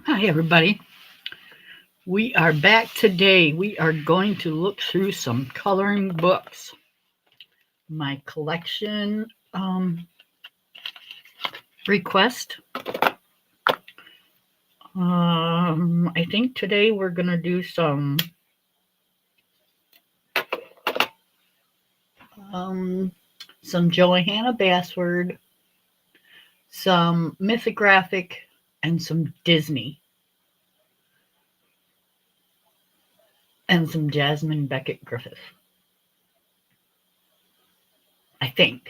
Hi, everybody. We are back today. We are going to look through some coloring books. My collection request. I think today we're going to do some Johanna Basford, some Mythographic, and some Disney, and some Jasmine Beckett Griffith. I think.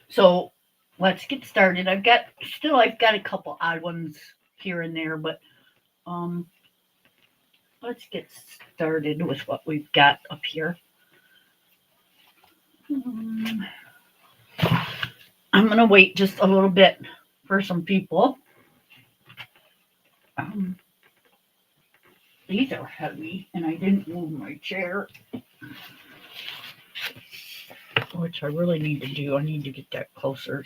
So let's get started. I've got a couple odd ones here and there, but um, let's get started with what we've got up here. I'm going to wait just a little bit for some people. These are heavy, and I didn't move my chair, which I really need to do. I need to get that closer.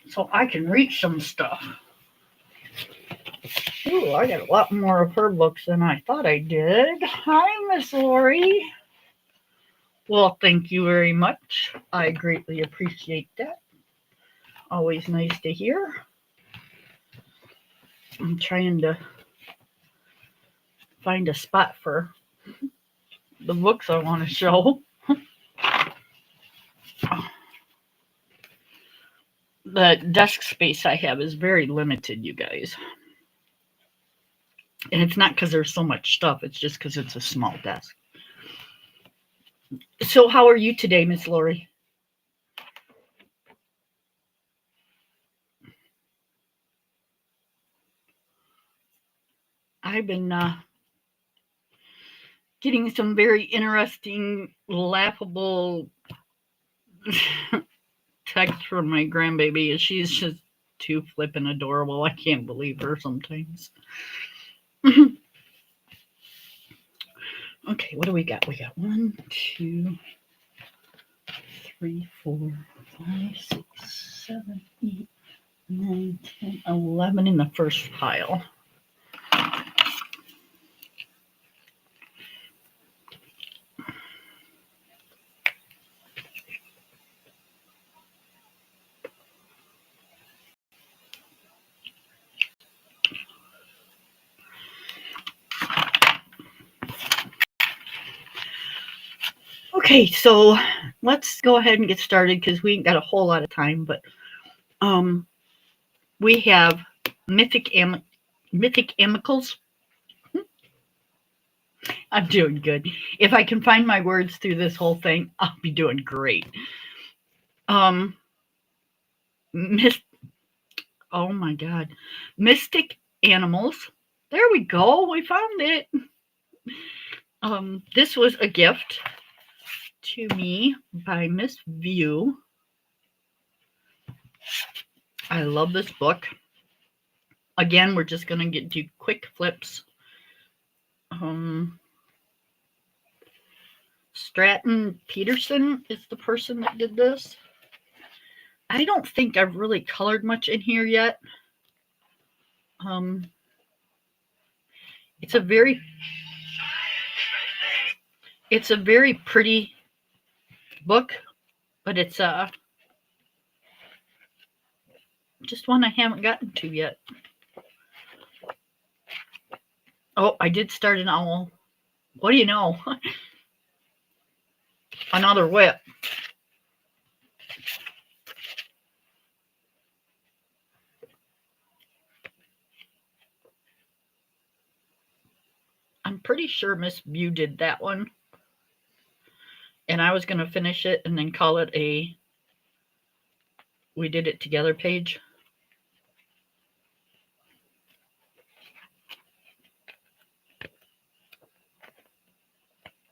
So I can reach some stuff. Ooh, I got a lot more of her books than I thought I did. Hi, Miss Lori. Well, thank you very much. I greatly appreciate that. Always nice to hear. I'm trying to find a spot for the books I want to show. The desk space I have is very limited, you guys. And it's not because there's so much stuff, it's just because it's a small desk. So how are you today, Miss Lori? I've been getting some very interesting, laughable texts from my grandbaby. She's just too flippin' adorable. I can't believe her sometimes. Okay, what do we got? We got 1, 2, 3, 4, 5, 6, 7, 8, 9, 10, 11 in the first pile. Okay, so let's go ahead and get started because we ain't got a whole lot of time, but we have Mythic Amicals. I'm doing good. If I can find my words through this whole thing, I'll be doing great. Miss, oh my God, Mystic Animals. There we go. We found it. This was a gift to me by Miss View. I love this book. Again, we're just gonna do quick flips. Stratton Peterson is the person that did this. I don't think I've really colored much in here yet. It's a very pretty book, but it's just one I haven't gotten to yet. Oh, I did start an owl. What do you know? Another whip. I'm pretty sure Miss View did that one. And I was going to finish it and then call it a We Did It Together page.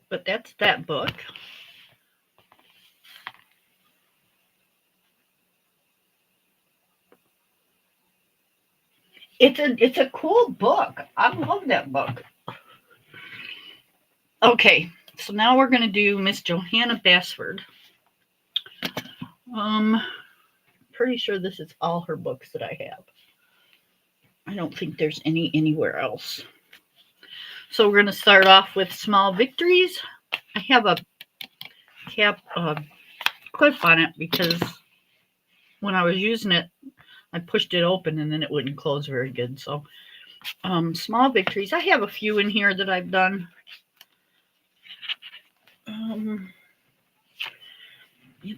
But that's that book. It's a cool book. I love that book. Okay, so now we're going to do Miss Johanna Basford. pretty sure this is all her books that I have. I don't think there's any anywhere else. So we're going to start off with Small Victories. I have a cap clip on it because when I was using it, I pushed it open and then it wouldn't close very good. So Small Victories. I have a few in here that I've done.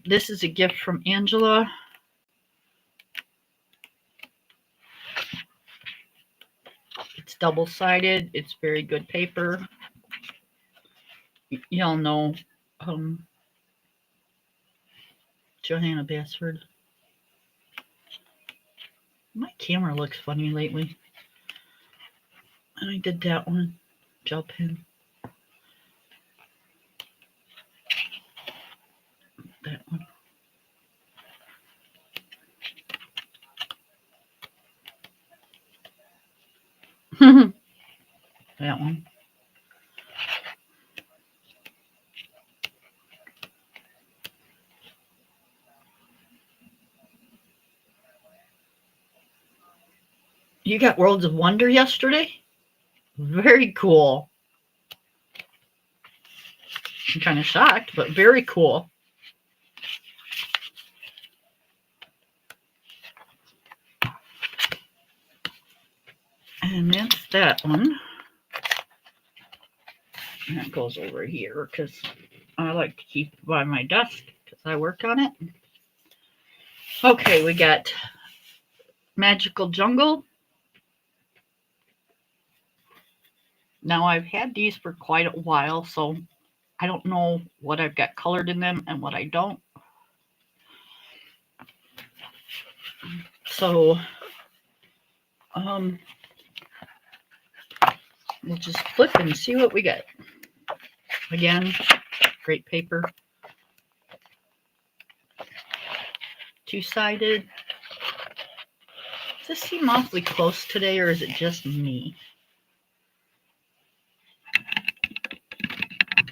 This is a gift from Angela. It's double-sided. It's very good paper. Y'all know Johanna Basford. My camera looks funny lately. And I did that one. Gel pen. That one. That one. You got Worlds of Wonder yesterday? Very cool. I'm kind of shocked, but very cool. And that's that one. And that goes over here because I like to keep it by my desk because I work on it. Okay, we got Magical Jungle. Now I've had these for quite a while, so I don't know what I've got colored in them and what I don't. So we'll just flip and see what we get. Again, great paper. Two-sided. Does this seem awfully close today, or is it just me?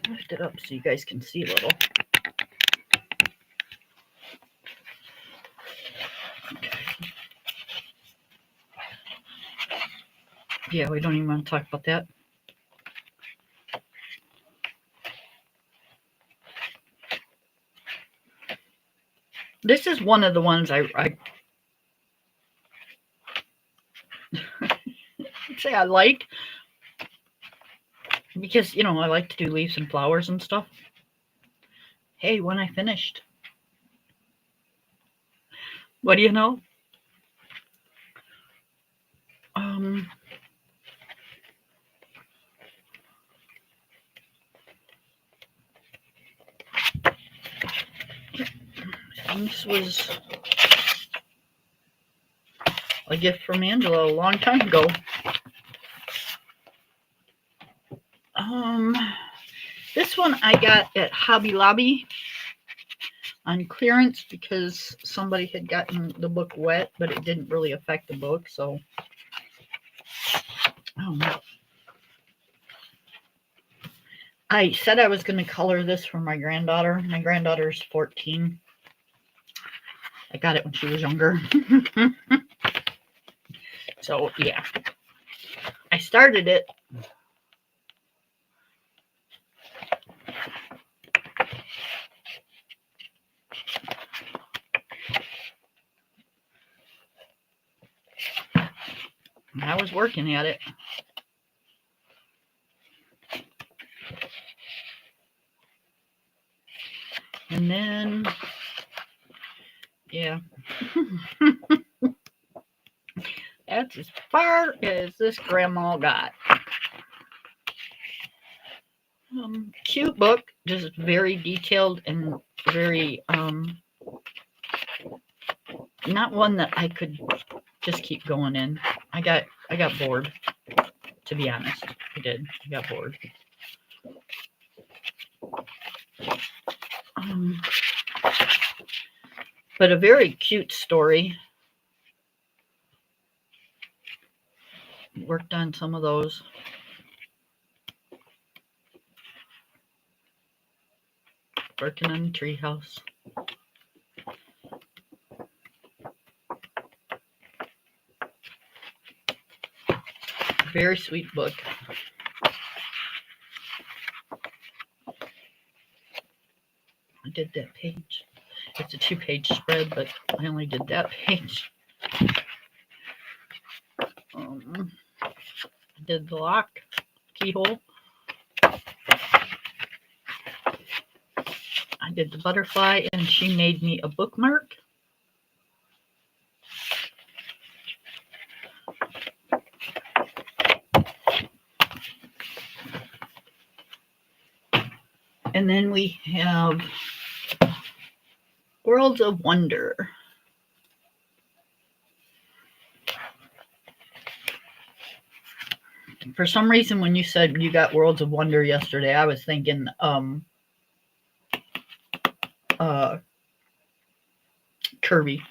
Lift it up so you guys can see a little. Yeah, we don't even want to talk about that. This is one of the ones I say I like because, you know, I like to do leaves and flowers and stuff. Hey, when I finished, what do you know? This was a gift from Angela a long time ago. This one I got at Hobby Lobby on clearance because somebody had gotten the book wet, but it didn't really affect the book, so I said I was going to color this for my granddaughter. My granddaughter's 14. I got it when she was younger. So, yeah. I started it. I was working at it. And then, yeah. That's as far as this grandma got. Cute book, just very detailed and very, not one that I could just keep going in. I got bored, to be honest. I did. I got bored. But a very cute story. Worked on some of those. Working on the treehouse. Very sweet book. I did that page. It's a 2-page spread, but I only did that page. I did the lock, keyhole. I did the butterfly, and she made me a bookmark. And then we have Worlds of Wonder. For some reason, when you said you got Worlds of Wonder yesterday, I was thinking Kirby.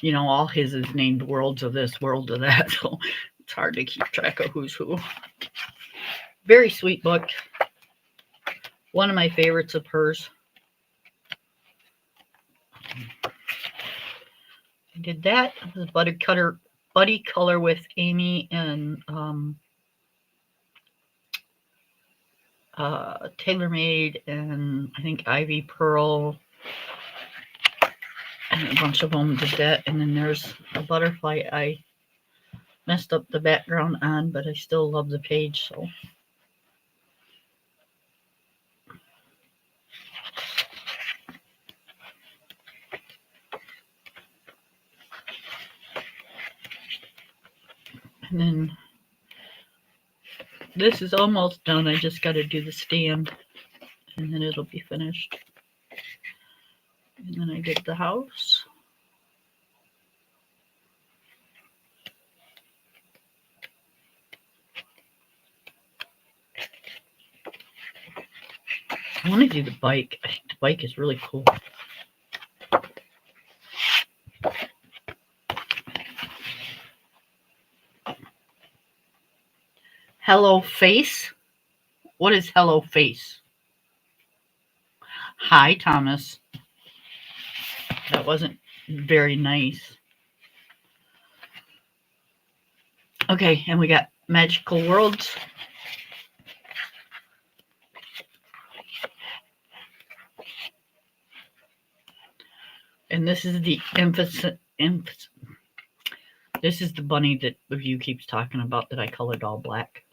You know, all his is named Worlds of this, World of that, so it's hard to keep track of who's who. Very sweet book. One of my favorites of hers. I did that. It was Buddy Color with Amy and TaylorMade and I think Ivy Pearl. And a bunch of them did that. And then there's a butterfly I messed up the background on, but I still love the page. So and then this is almost done. I just got to do the stand and then it'll be finished. And then I did the house. I want to do the bike. I think the bike is really cool. Hello Face? What is Hello Face? Hi, Thomas. That wasn't very nice. Okay, and we got Magical Worlds. And this is the this is the bunny that the view keeps talking about that I colored all black.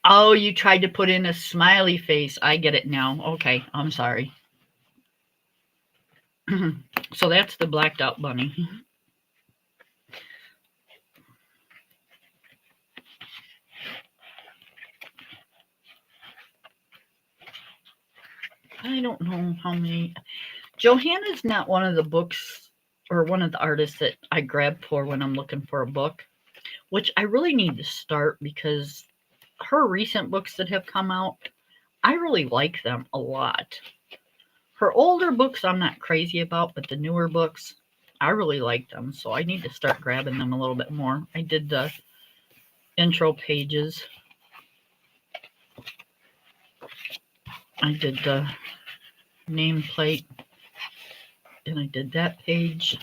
Oh, you tried to put in a smiley face. I get it now. Okay, I'm sorry. So that's the blacked out bunny. I don't know how many. Johanna's not one of the books or one of the artists that I grab for when I'm looking for a book, which I really need to start because her recent books that have come out, I really like them a lot. Her older books I'm not crazy about, but the newer books, I really like them. So I need to start grabbing them a little bit more. I did the intro pages. I did the nameplate. And I did that page.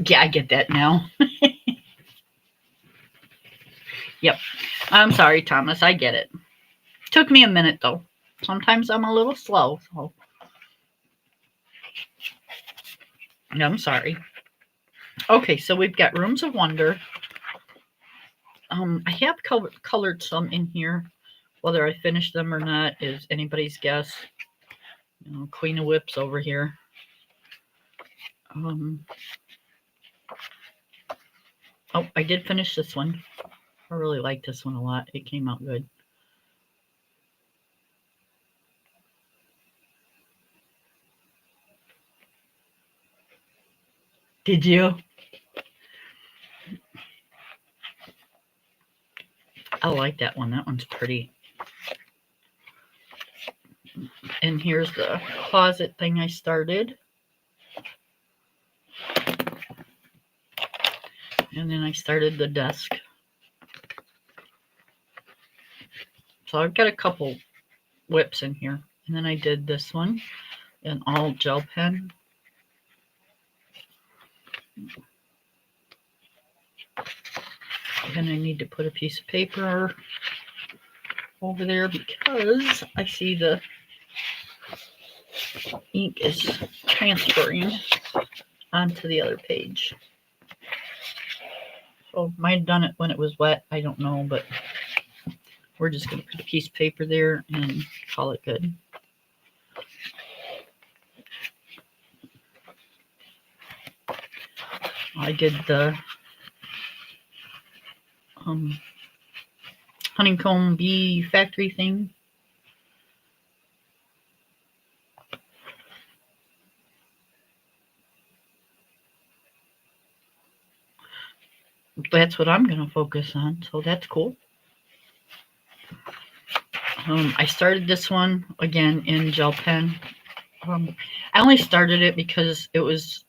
Yeah, I get that now. Yep. I'm sorry, Thomas. I get it. Took me a minute, though. Sometimes I'm a little slow. So. I'm sorry. Okay, so we've got Rooms of Wonder. I have colored some in here. Whether I finish them or not is anybody's guess. You know, Queen of Whips over here. Oh, I did finish this one. I really like this one a lot. It came out good. Did you? I like that one. That one's pretty. And here's the closet thing I started. And then I started the desk. So I've got a couple whips in here. And then I did this one in all gel pen. And I need to put a piece of paper over there because I see the ink is transferring onto the other page. So might have done it when it was wet, I don't know, but we're just going to put a piece of paper there and call it good. I did the honeycomb bee factory thing. That's what I'm going to focus on, so that's cool. I started this one again in gel pen. I only started it because it was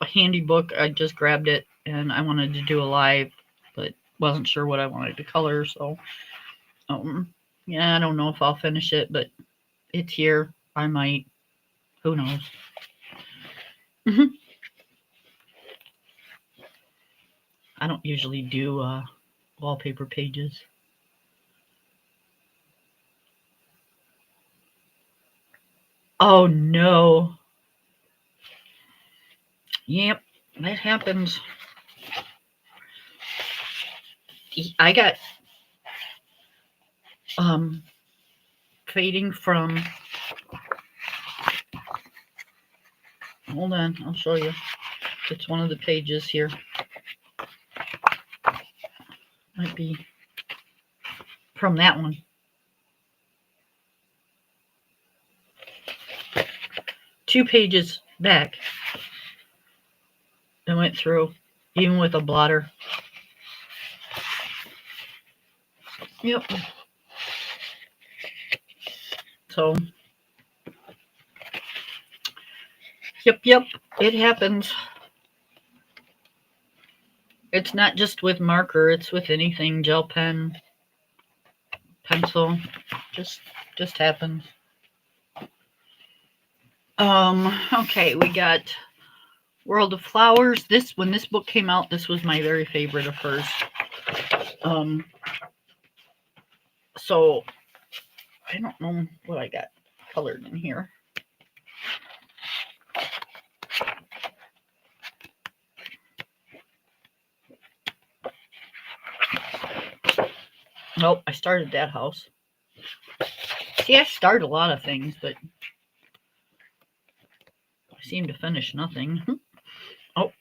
a handy book. I just grabbed it and I wanted to do a live, but wasn't sure what I wanted to color. So, yeah, I don't know if I'll finish it, but it's here. I might. Who knows? I don't usually do wallpaper pages. Oh no. Yep, that happens. I got fading from, hold on, I'll show you. It's one of the pages here. Might be from that one. Two pages back. I went through, even with a blotter. Yep. So, yep, it happens. It's not just with marker, it's with anything, gel pen, pencil, just happens. Okay, we got World of Flowers. When this book came out, this was my very favorite of hers. So I don't know what I got colored in here. Nope, I started that house. See, I start a lot of things, but I seem to finish nothing. Oh,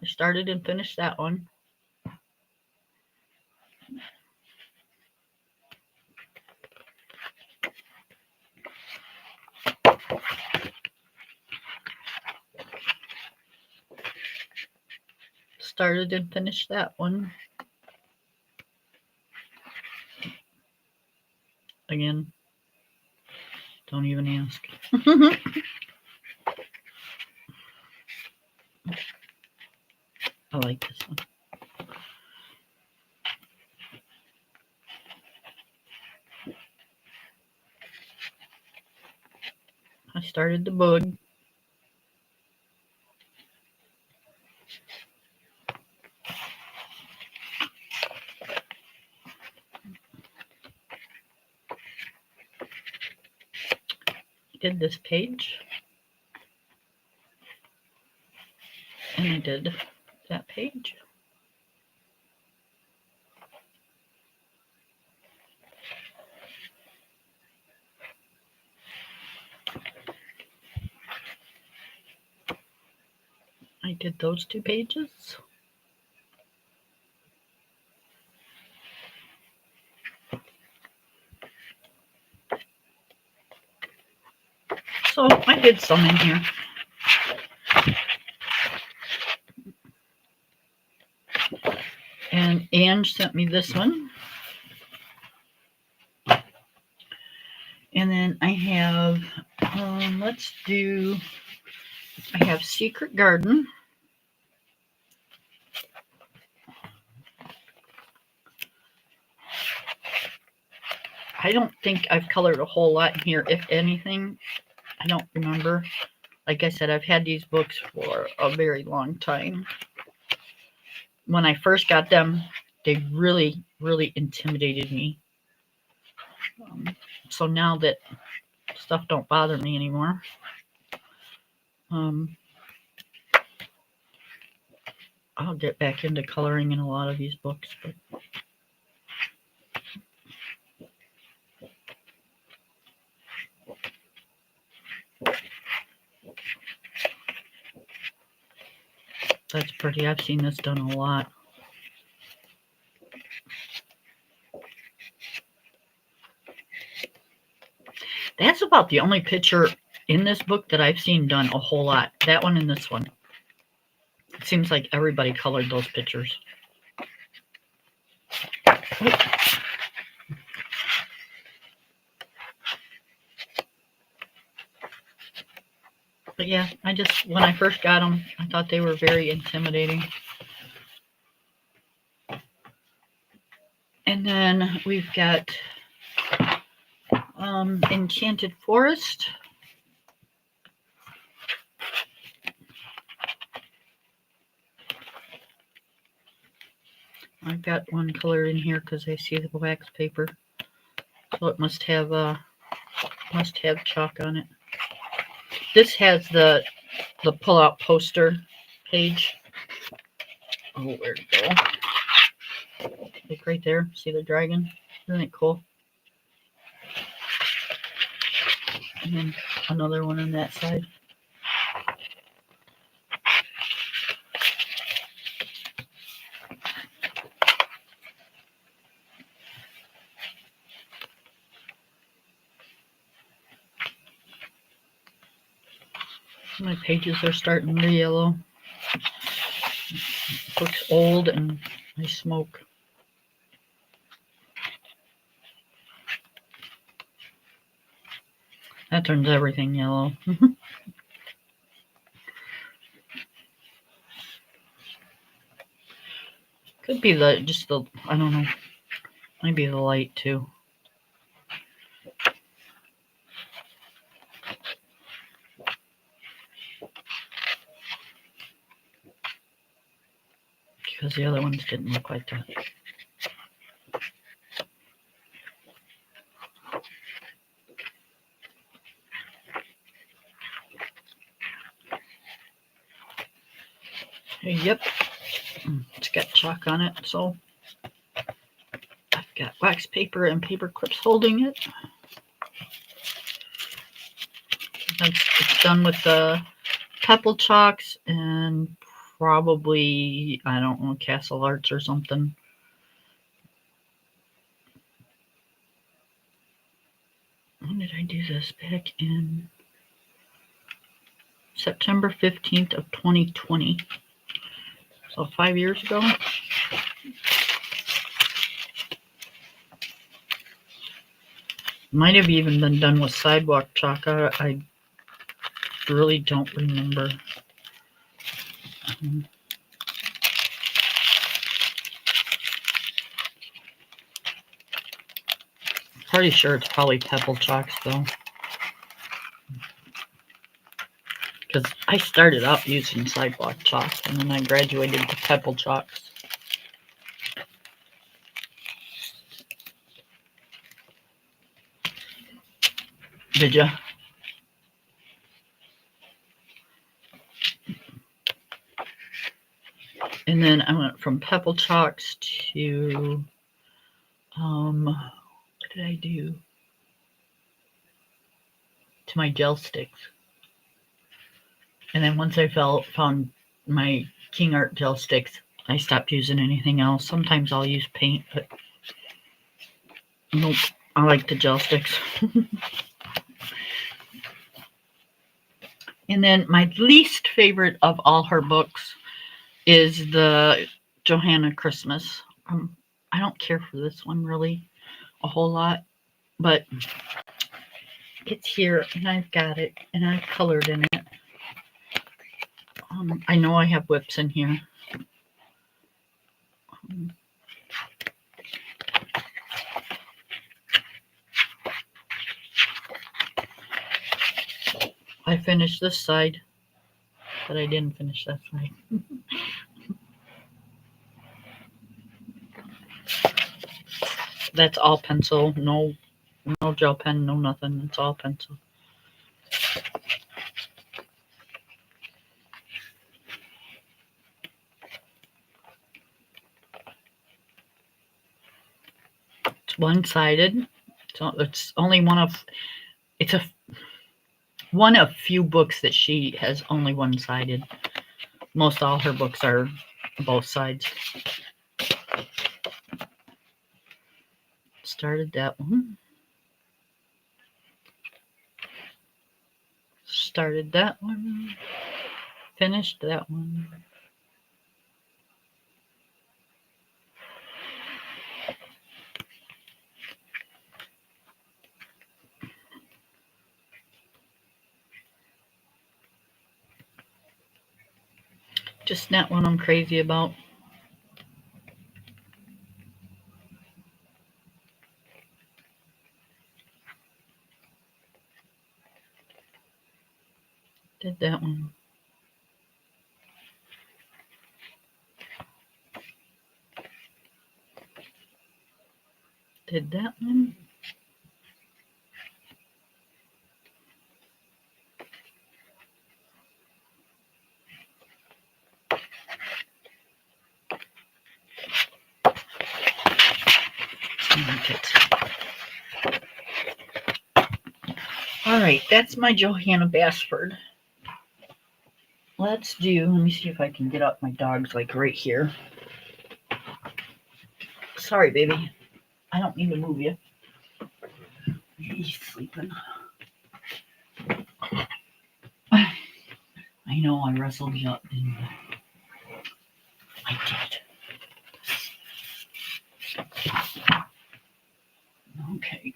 I started and finished that one. Started and finished that one. Again, don't even ask. I like this one. I started the book. Did this page. And I did that page. I did those two pages. So I did some in here. And Ange sent me this one. And then I have, I have Secret Garden. I don't think I've colored a whole lot in here, if anything. I don't remember. Like I said, I've had these books for a very long time. When I first got them, they really, really intimidated me. So now that stuff don't bother me anymore, I'll get back into coloring in a lot of these books. But that's pretty. I've seen this done a lot. That's about the only picture in this book that I've seen done a whole lot. That one and this one. It seems like everybody colored those pictures. But yeah, when I first got them, I thought they were very intimidating. And then we've got Enchanted Forest. I've got one colored in here because I see the wax paper, so it must have chalk on it. This has the pull-out poster page. Oh, where'd it go? Like right there. See the dragon? Isn't it cool? And then another one on that side. My pages are starting to yellow. The book's old and I smoke. That turns everything yellow. Could be I don't know, maybe the light too. Because the other ones didn't look like that. Yep, it's got chalk on it, so I've got wax paper and paper clips holding it. It's done with the pebble chalks and probably, I don't know, Castle Arts or something. When did I do this? Back in September 15th of 2020. So 5 years ago. Might have even been done with sidewalk chalk. I really don't remember. Pretty sure it's probably pebble chalks though. Because I started out using sidewalk chalk and then I graduated to pebble chalks. Did ya? And then I went from pebble chalks to what did I do? To my gel sticks. And then once I found my King Art gel sticks, I stopped using anything else. Sometimes I'll use paint, but nope, I like the gel sticks. And then my least favorite of all her books is the Johanna Christmas. I don't care for this one really a whole lot, but it's here and I've got it and I've colored in it. I know I have whips in here. I finished this side, but I didn't finish that side. That's all pencil, no gel pen, no nothing. It's all pencil. It's one-sided. So it's only one of few books that she has only one-sided. Most all her books are both sides. Started that one. Started that one. Finished that one. Just not one I'm crazy about. Did that one. Did that one. All right, that's my Johanna Basford. Let me see if I can get up. My dog's like right here. Sorry, baby. I don't mean to move you. He's sleeping. I know I wrestled you up, didn't I? I did. Okay.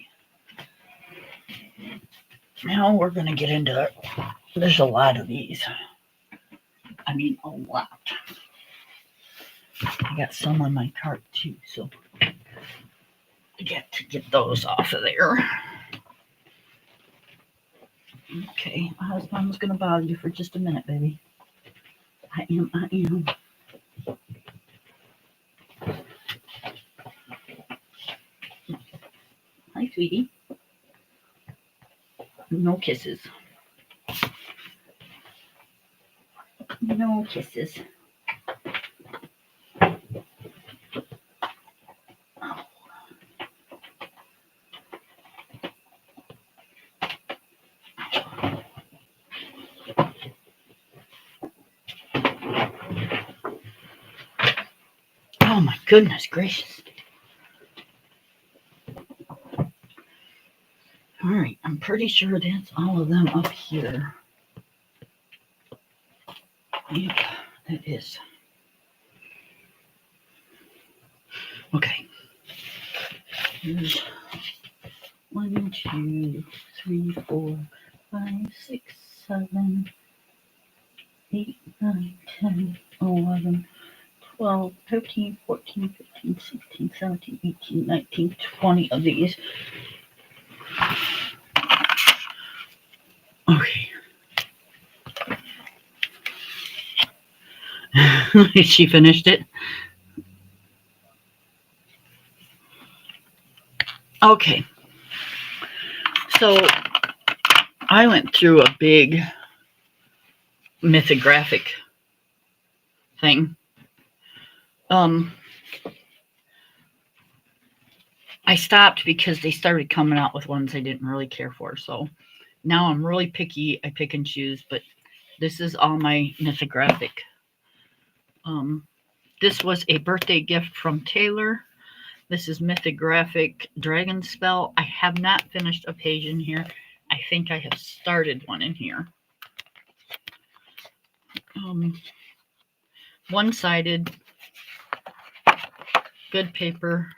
Now we're going to get into it. There's a lot of these. I mean, a lot. I got some on my cart too, so I got to get those off of there. Okay, my husband's going to bother you for just a minute, baby. I am. Hi, sweetie. No kisses. No kisses. Oh my goodness gracious. All right, I'm pretty sure that's all of them up here. Yep, that is. Okay. Here's 1, 2, 3, 4, 5, 6, 7, 8, 9, 10, 11, 12, 13, 14, 15, 16, 17, 18, 19, 20 of these. Okay. She finished it. Okay. So I went through a big mythographic thing. I stopped because they started coming out with ones I didn't really care for. So now I'm really picky. I pick and choose, but this is all my mythographic. This was a birthday gift from Taylor. This is Mythographic Dragon Spell. I have not finished a page in here. I think I have started one in here. One-sided, good paper.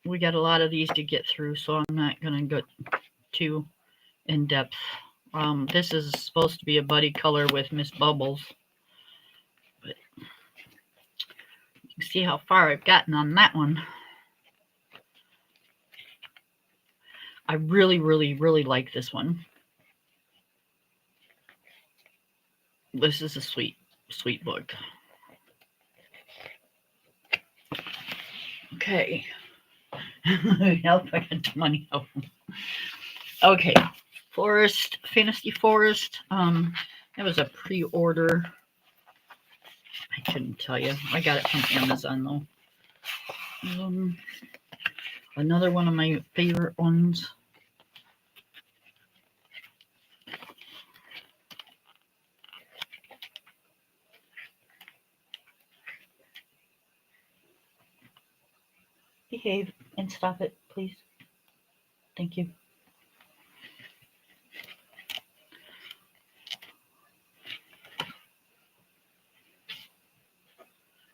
We got a lot of these to get through, so I'm not going to go too in depth. This is supposed to be a buddy color with Miss Bubbles. But you can see how far I've gotten on that one. I really, really, really like this one. This is a sweet, sweet book. Okay. Help, I got the money out. Okay. Forest, Fantasy Forest. It was a pre-order. I couldn't tell you. I got it from Amazon though. Another one of my favorite ones. Behave and stop it, please. Thank you.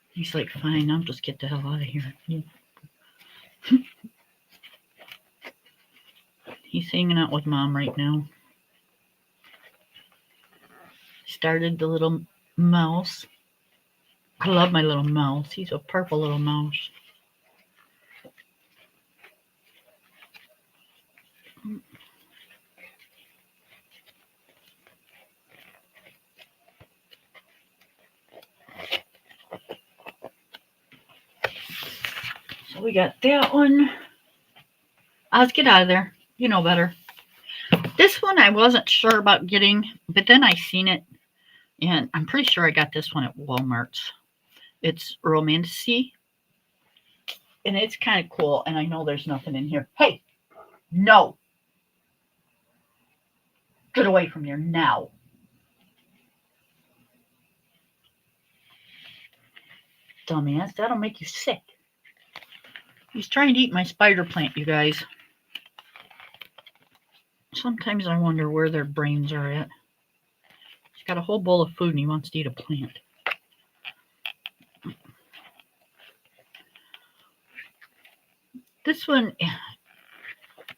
He's like, fine, I'll just get the hell out of here. He's hanging out with Mom right now. Started the little mouse. I love my little mouse. He's a purple little mouse. So we got that one. Let's get out of there. You know better. This one I wasn't sure about getting, but then I seen it, and I'm pretty sure I got this one at Walmart's. It's Romantasy, and it's kind of cool, and I know there's nothing in here. Hey, no. Get away from here now. Dumbass, that'll make you sick. He's trying to eat my spider plant, you guys. Sometimes I wonder where their brains are at. He's got a whole bowl of food and he wants to eat a plant. This one,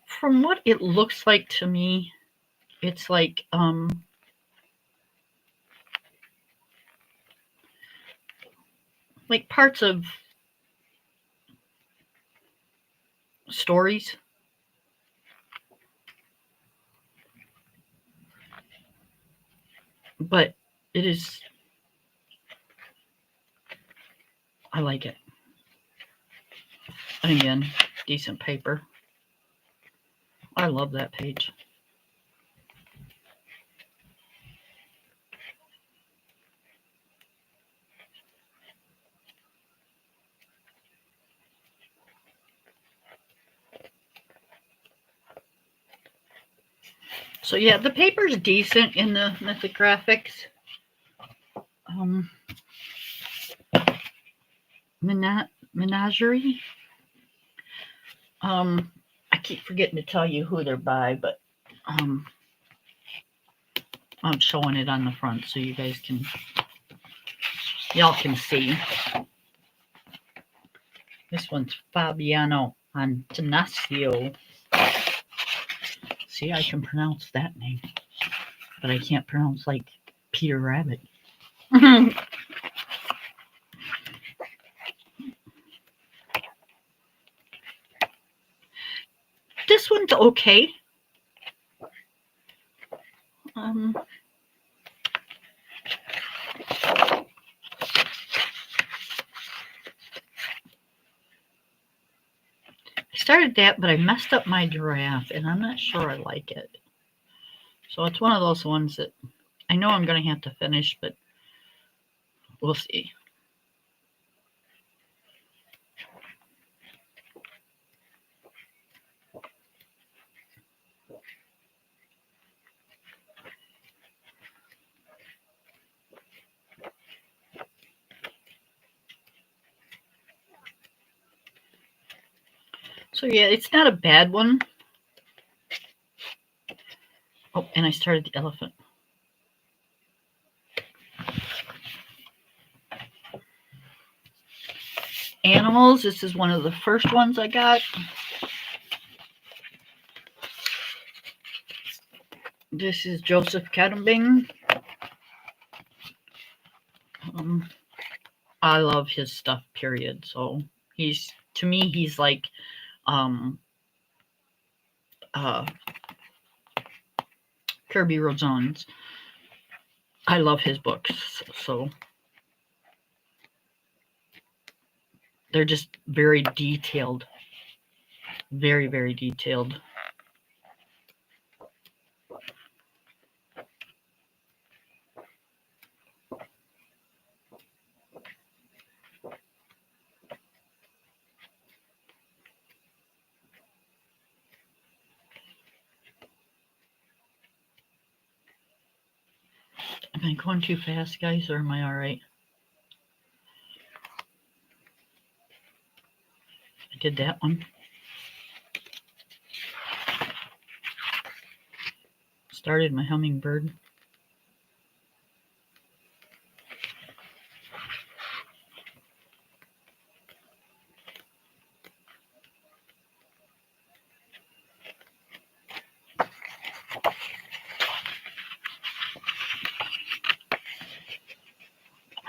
from what it looks like to me, it's like parts of stories. But it is, I like it. And again, decent paper. I love that page. So yeah, the paper's decent in the mythographics. Menagerie. I keep forgetting to tell you who they're by, but I'm showing it on the front so you guys can, y'all can see. This one's Fabiano Antanasio. See, I can pronounce that name, but I can't pronounce like Peter Rabbit. This one's okay. I started that, but I messed up my giraffe, and I'm not sure I like it. So it's one of those ones that I know I'm going to have to finish, but we'll see. So yeah, it's not a bad one. Oh, and I started the elephant. Animals, this is one of the first ones I got. This is Joseph Kadambing. I love his stuff, period. So he's, to me, he's like Kirby Rozones. I love his books, so they're just very detailed. Very, very detailed. Am I going too fast, guys, or am I all right? I did that one. Started my hummingbird.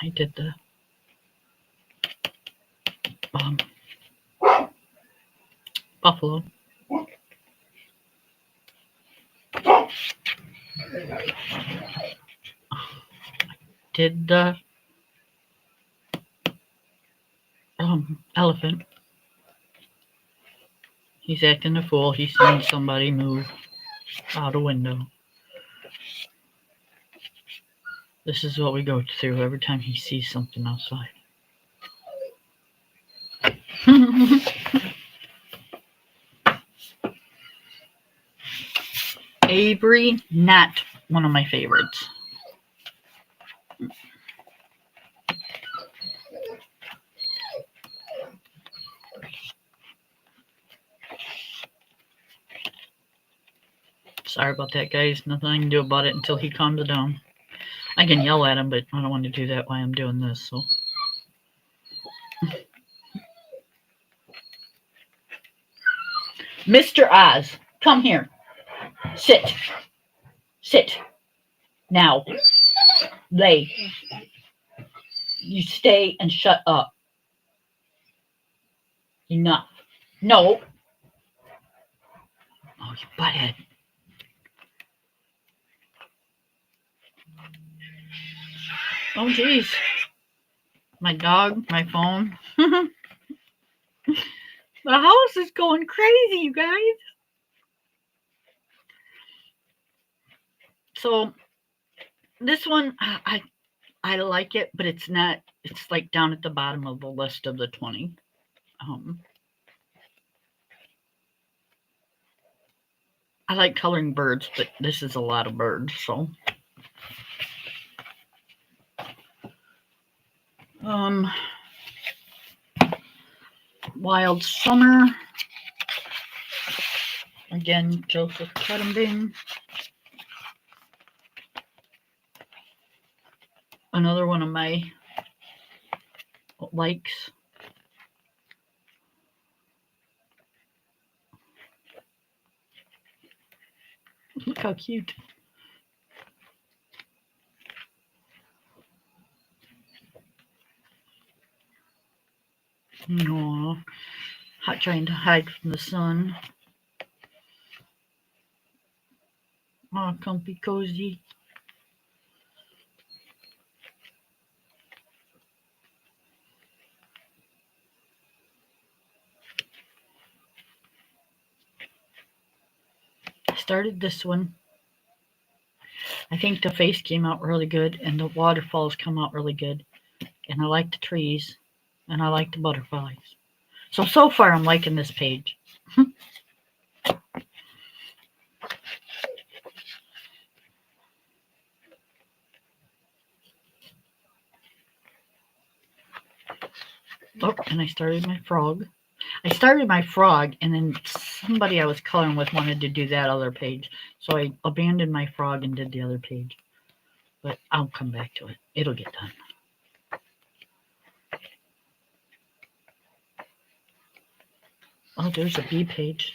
I did the buffalo. Did the elephant. He's acting a fool. He's seen somebody move out a window. This is what we go through every time he sees something outside. Avery, not one of my favorites. Sorry about that, guys. Nothing I can do about it until he calms down. I can yell at him, but I don't want to do that while I'm doing this, so. Mr. Oz, come here. Sit. Sit. Now. Lay. You stay and shut up. Enough. No. Oh, you butthead. Oh, jeez. My dog, my phone. The house is going crazy, you guys. So, this one, I like it, but it's not, it's like down at the bottom of the list of the 20. I like coloring birds, but this is a lot of birds, so. Wild Summer. Again, Joseph Kettenbing. Another one of my likes. Look how cute. Aww. Trying to hide from the sun. Oh, comfy cozy. I started this one. I think the face came out really good and the waterfalls come out really good. And I like the trees and I like the butterflies. So far I'm liking this page. Oh, and I started my frog. I started my frog, and then somebody I was coloring with wanted to do that other page. So I abandoned my frog and did the other page. But I'll come back to it. It'll get done. Oh, there's a bee page.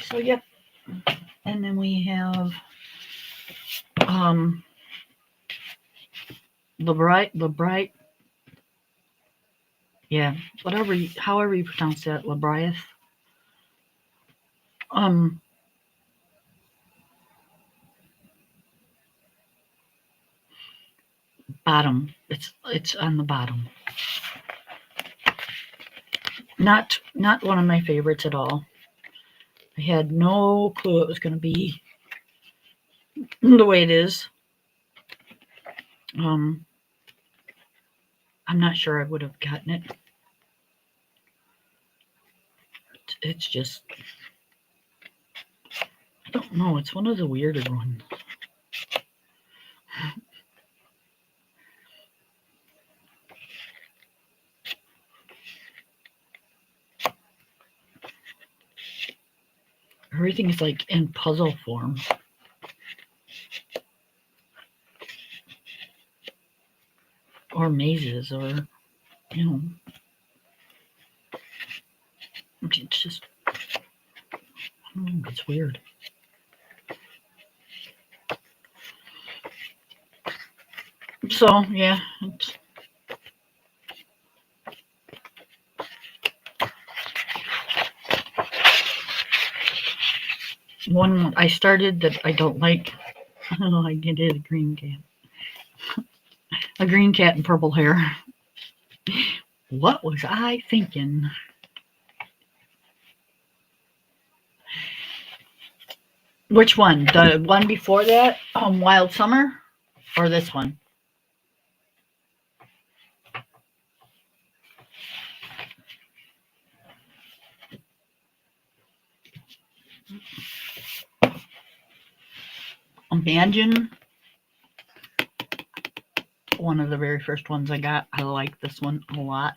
So, yep. And then we have the bright Yeah, however you pronounce that, Labriath. Bottom. It's on the bottom. Not one of my favorites at all. I had no clue it was going to be the way it is. I'm not sure I would have gotten it. It's just, I don't know. It's one of the weirder ones. Everything is like in puzzle form. Or mazes, or, you know. It's just, I don't know, it's weird. So, yeah. One I started that I don't like. Oh, I did a green cat. A green cat and purple hair. What was I thinking? Which one? The one before that? Wild Summer? Or this one? Imagine. One of the very first ones I got. I like this one a lot.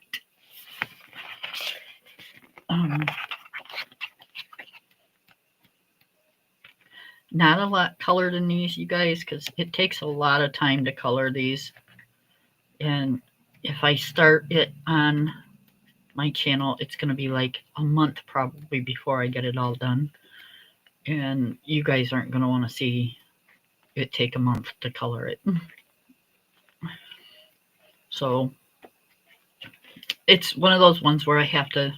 Not a lot colored in these, you guys, because it takes a lot of time to color these. And if I start it on my channel, it's going to be like a month probably before I get it all done. And you guys aren't going to want to see it take a month to color it. So it's one of those ones where I have to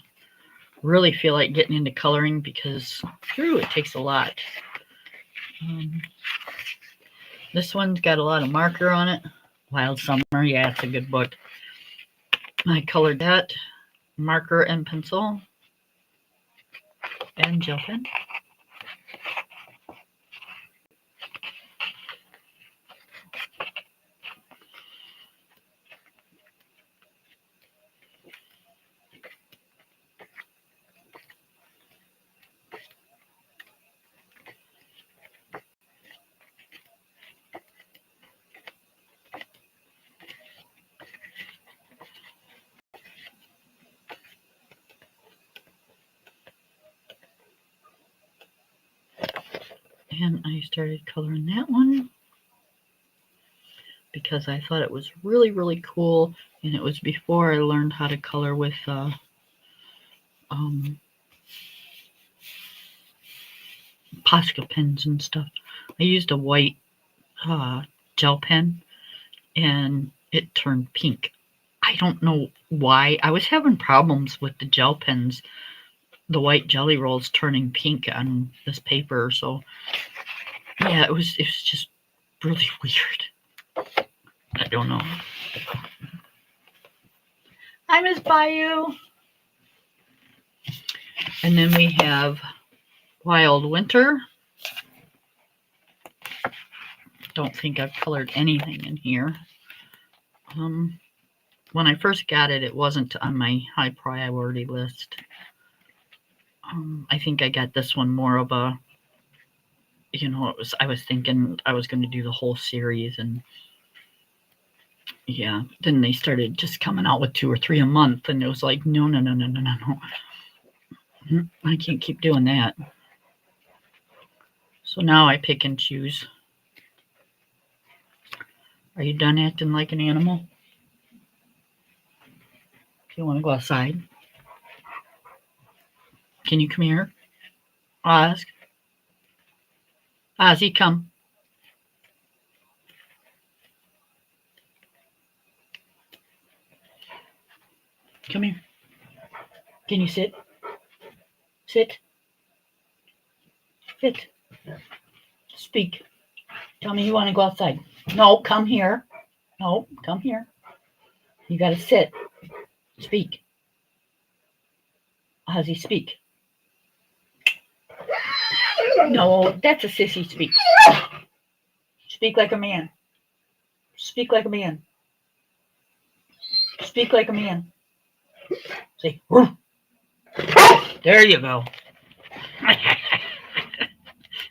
really feel like getting into coloring because it takes a lot. This one's got a lot of marker on it. Wild Summer, yeah, it's a good book. I colored that. Marker and pencil. And gel pen. And I started coloring that one because I thought it was really, really cool. And it was before I learned how to color with Posca pens and stuff. I used a white gel pen and it turned pink. I don't know why. I was having problems with the gel pens, the white jelly rolls turning pink on this paper. So yeah, it was just really weird. I don't know. Hi, Miss Bayou. And then we have Wild Winter. Don't think I've colored anything in here. When I first got it, it wasn't on my high priority list. I think I got this one more of a, I was thinking I was going to do the whole series, and yeah, then they started just coming out with 2 or 3 a month, and it was like, no. I can't keep doing that. So now I pick and choose. Are you done acting like an animal? Do you want to go outside? Can you come here? Oz? Ozzy, come. Come here. Can you sit? Sit. Sit. Speak. Tell me you want to go outside. No, come here. No, come here. You got to sit. Speak. How's he speak? No, that's a sissy speak. Speak like a man. Speak like a man. Speak like a man. Say, "Woof." There you go.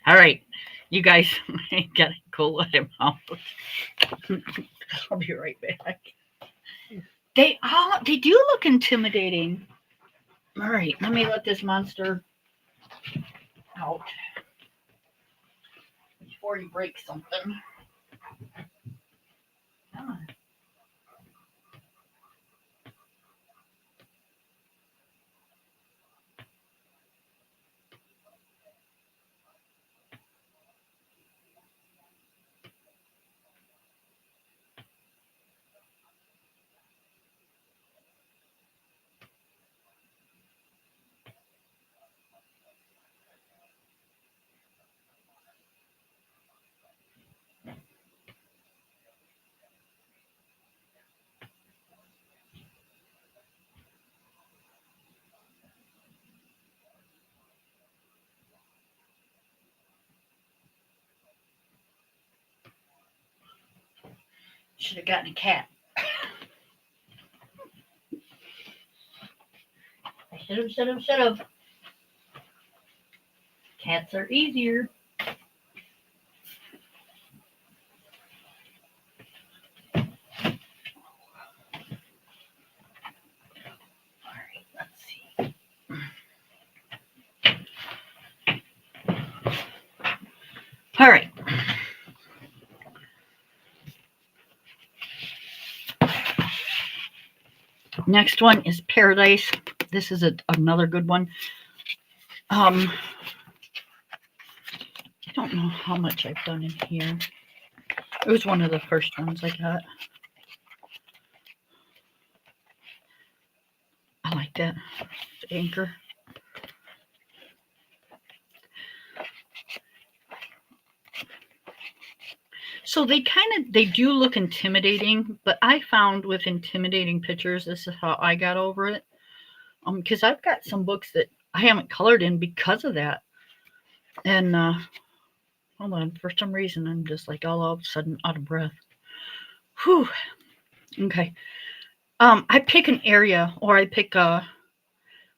All right, you guys, I gotta go let him out. I'll be right back. They do look intimidating. All right, let me let this monster out before he breaks something. Come on. Should have gotten a cat. I should have. Cats are easier. All right, let's see. All right. Next one is Paradise. This is another good one. I don't know how much I've done in here. It was one of the first ones I got. I like that. The anchor. So they do look intimidating, but I found with intimidating pictures, this is how I got over it. Because I've got some books that I haven't colored in because of that. And hold on, for some reason I'm just like all of a sudden out of breath. Whew. Okay. I pick an area, or I pick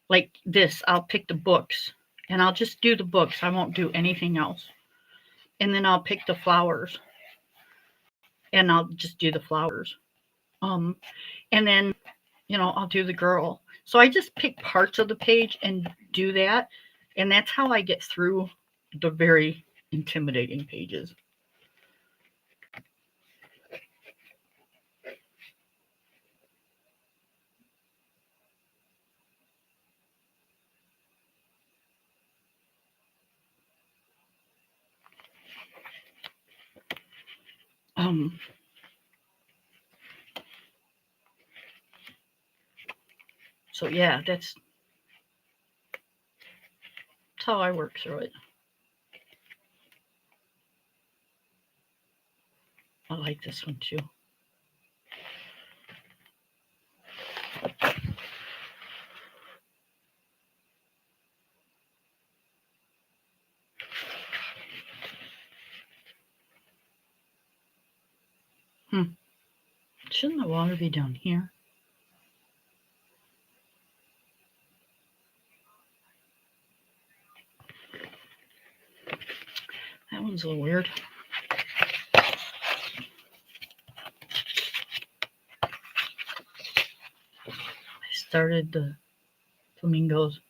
like this. I'll pick the books, and I'll just do the books. I won't do anything else. And then I'll pick the flowers, and I'll just do the flowers. And then I'll do the girl. So I just pick parts of the page and do that, and that's how I get through the very intimidating pages. So yeah, that's how I work through it. I like this one too. Shouldn't the water be down here? That one's a little weird. I started the flamingos.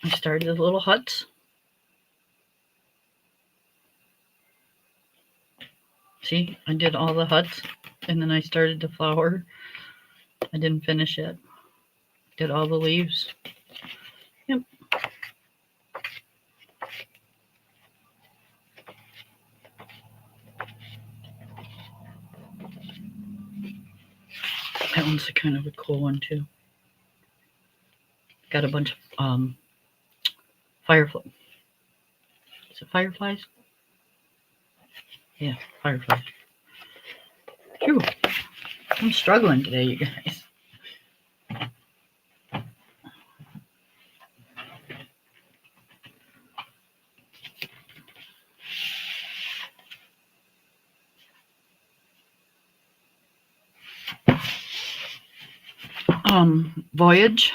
I started the little huts. See, I did all the huts, and then I started the flower. I didn't finish it. Did all the leaves. Yep. That one's a kind of a cool one too. Got a bunch of fireflies. Is it fireflies? Yeah, fireflies. Phew. I'm struggling today, you guys. Voyage.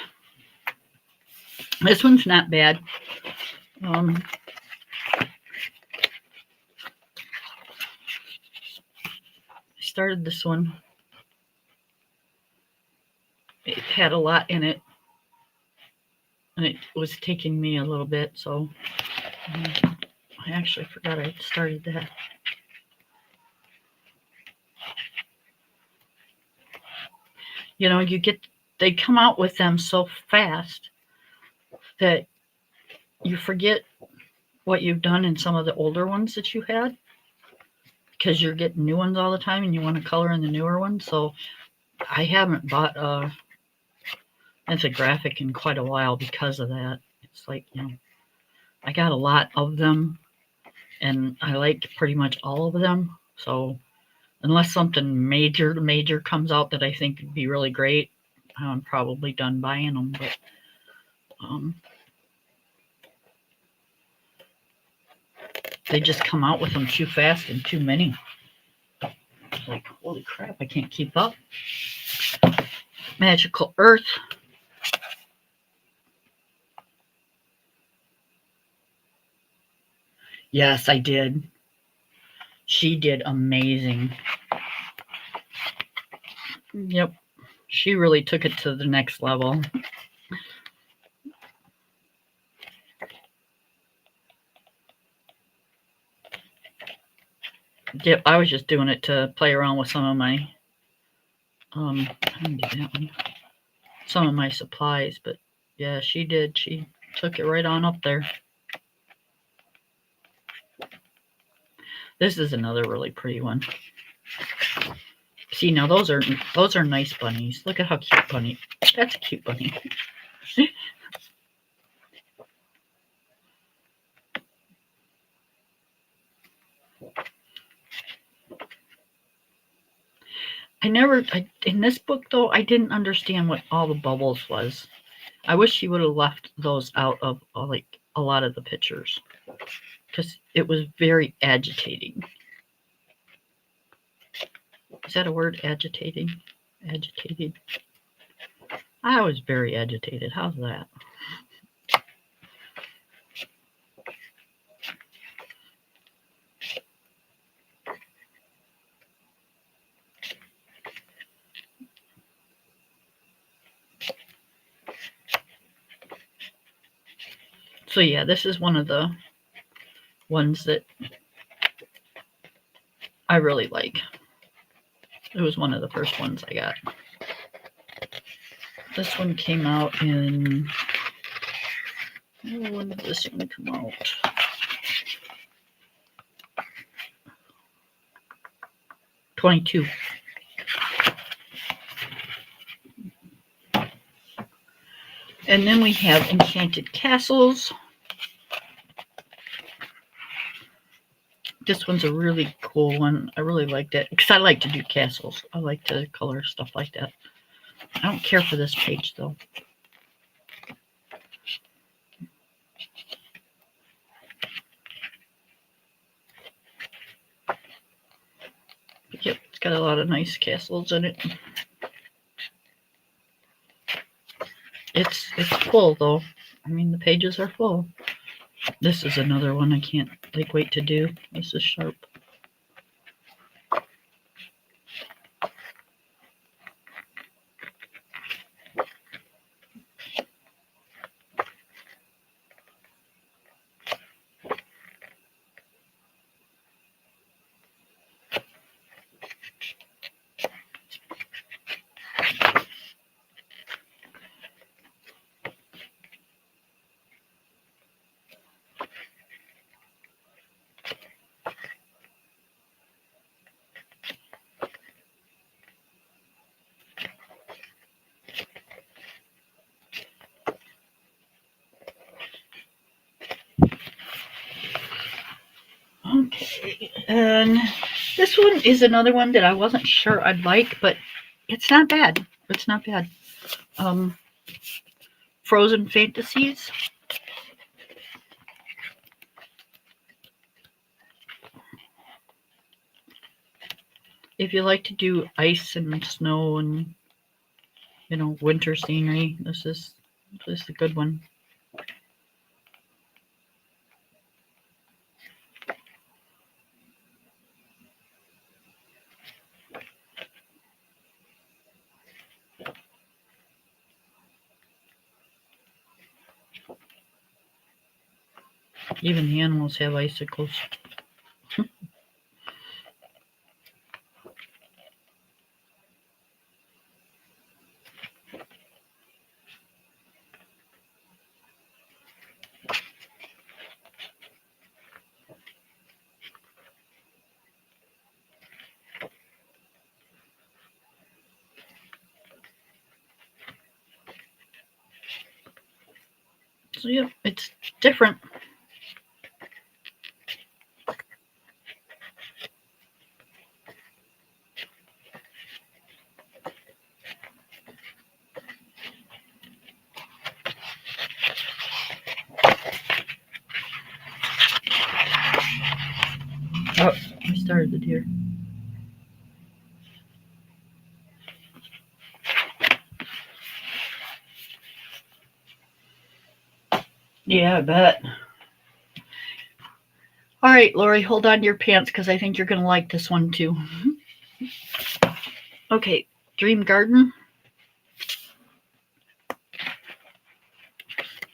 This one's not bad. I started this one. It had a lot in it, and it was taking me a little bit, so I actually forgot I started that. You know, they come out with them so fast that you forget what you've done in some of the older ones that you had, because you're getting new ones all the time and you want to color in the newer ones. So I haven't bought a graphic in quite a while because of that. It's like, you know, I got a lot of them and I like pretty much all of them. So unless something major comes out that I think would be really great, I'm probably done buying them. But they just come out with them too fast and too many. It's like, holy crap, I can't keep up. Magical Earth. Yes, I did. She did amazing. Yep. She really took it to the next level. Yep, I was just doing it to play around with some of my I didn't do that one. Some of my supplies, but yeah, she did. She took it right on up there. This is another really pretty one. See, now those are nice bunnies. Look at how cute bunny. That's a cute bunny. In this book though, I didn't understand what all the bubbles was. I wish she would have left those out of like a lot of the pictures, because it was very agitating. Is that a word? Agitating? Agitated. I was very agitated. How's that? So yeah, this is one of the ones that I really like. It was one of the first ones I got. This one came out in... when did this one come out? '22. And then we have Enchanted Castles. This one's a really cool one. I really liked it because I like to do castles. I like to color stuff like that. I don't care for this page though. But yep, it's got a lot of nice castles in it. It's full though. I mean, the pages are full. This is another one I can't wait to do. This is sharp. And this one is another one that I wasn't sure I'd like, but it's not bad. It's not bad. Frozen Fantasies. If you like to do ice and snow and, you know, winter scenery, this is a good one. Even the animals have icicles. So yeah, it's different. Oh, I started the deer. Yeah, I bet. All right, Lori, hold on to your pants because I think you're going to like this one too. Okay, Dream Garden.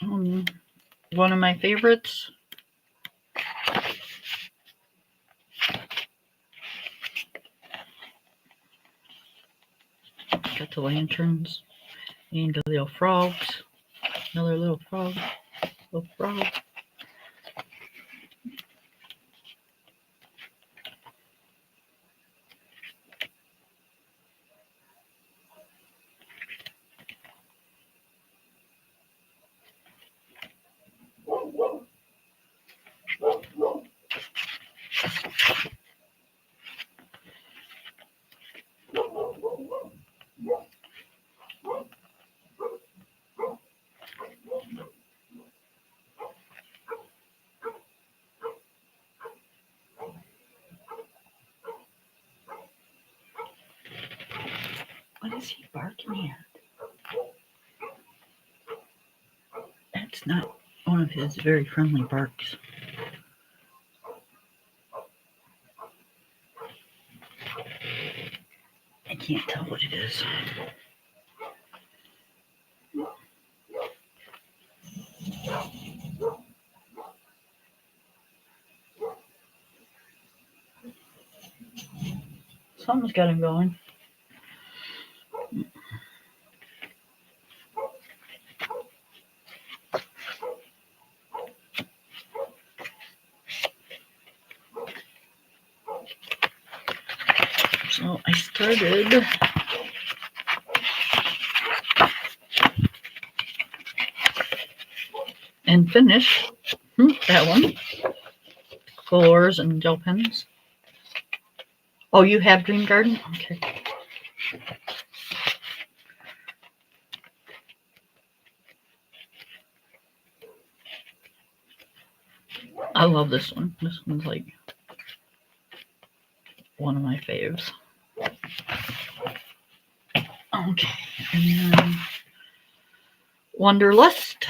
One of my favorites. Got the lanterns and the little frogs. Another little frog. Little frog. What is he barking at? That's not one of his very friendly barks. I can't tell what it is. Something's got him going. So I started and finished that one. Colors and gel pens. Oh, you have Dream Garden? Okay. I love this one. This one's like one of my faves. Okay, and then Wonderlust.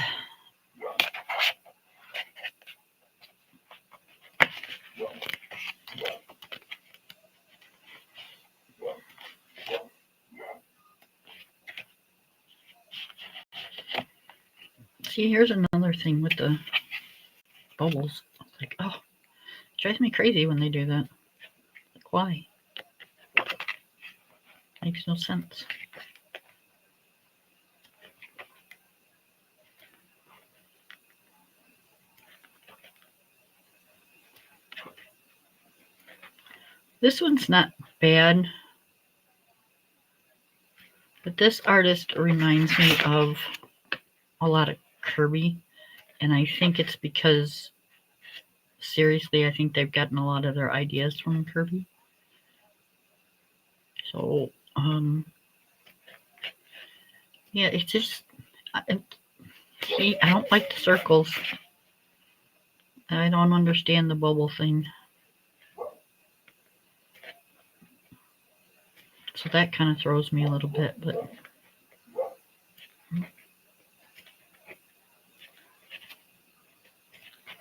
See, here's another thing with the bubbles. It's like, oh, it drives me crazy when they do that. Like, why? Makes no sense. This one's not bad, but this artist reminds me of a lot of Kirby, and I think it's because seriously, I think they've gotten a lot of their ideas from Kirby. So, yeah, it's just, see, I don't like the circles. I don't understand the bubble thing. So that kind of throws me a little bit, but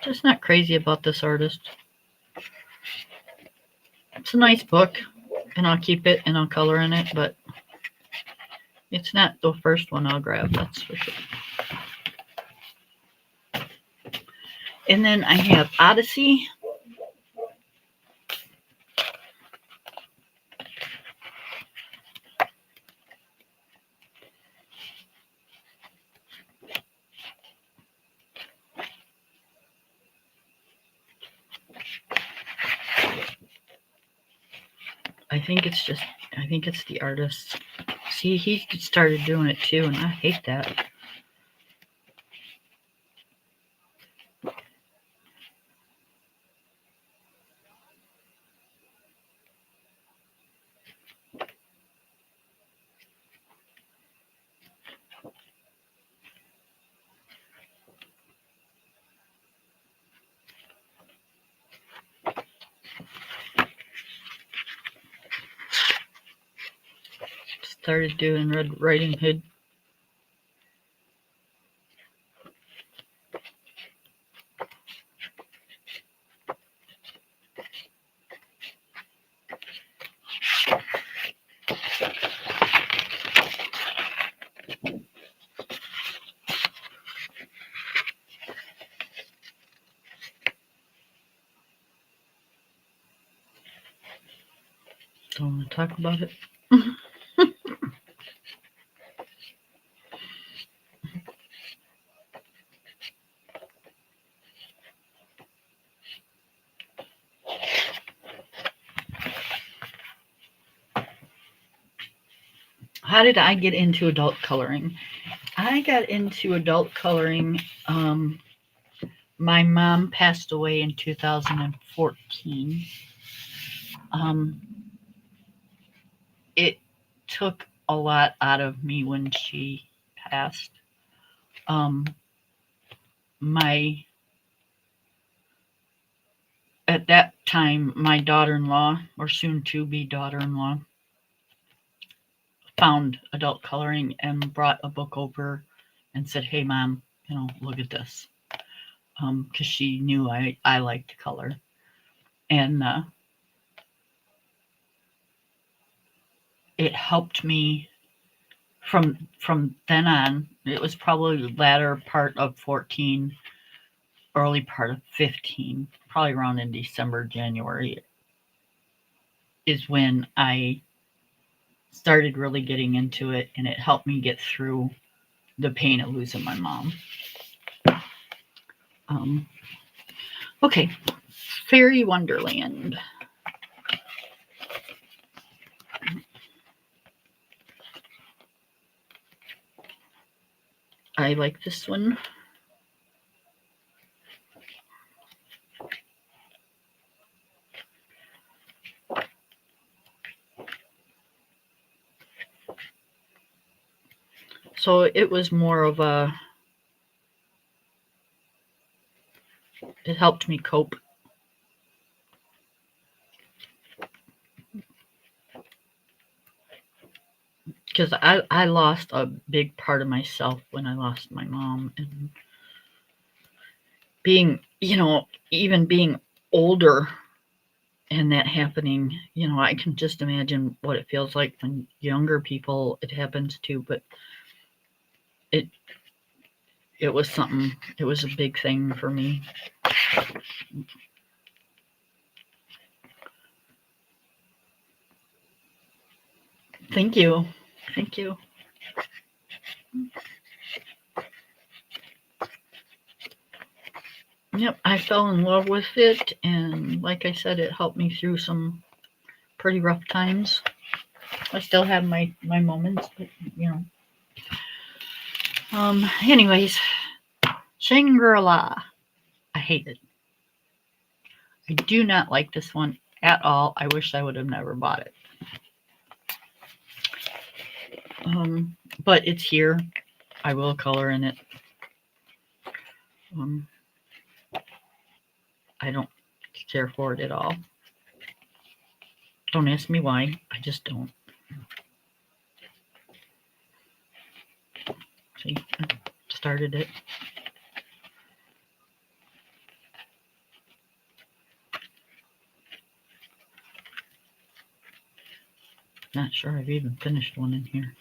just not crazy about this artist. It's a nice book, and I'll keep it and I'll color in it, but it's not the first one I'll grab, that's for sure. And then I have Odyssey. I think it's the artist. See, he started doing it too, and I hate that. Started doing Red Riding Hood. Don't want to talk about it. How did I get into adult coloring? I got into adult coloring. My mom passed away in 2014. It took a lot out of me when she passed. My At that time, my daughter-in-law, or soon-to-be daughter-in-law, found adult coloring and brought a book over and said, "Hey, Mom, look at this," because she knew I liked to color, and it helped me from then on. It was probably the latter part of 14, early part of 15, probably around in December, January, is when I started really getting into it, and it helped me get through the pain of losing my mom. Okay, Fairy Wonderland. I like this one. So it was more of it helped me cope. Because I lost a big part of myself when I lost my mom, and being, even being older and that happening, I can just imagine what it feels like when younger people it happens to, but it was something, it was a big thing for me. Thank you. Thank you. Yep, I fell in love with it, and like I said, it helped me through some pretty rough times. I still have my moments, but anyways, Shangri-La. I hate it. I do not like this one at all. I wish I would have never bought it. But it's here. I will color in it. I don't care for it at all. Don't ask me why. I just don't. See, I started it. Not sure I've even finished one in here.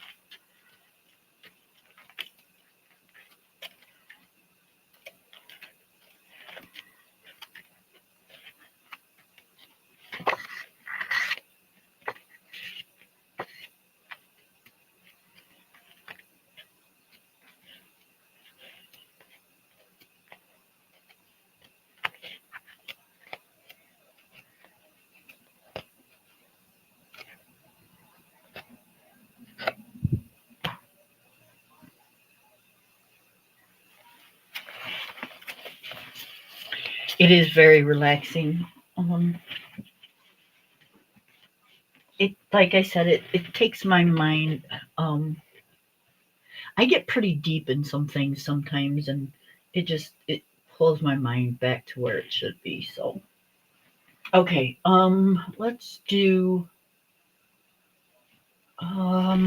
It is very relaxing. It, like I said, it takes my mind. I get pretty deep in some things sometimes, and it pulls my mind back to where it should be. So, okay, let's do all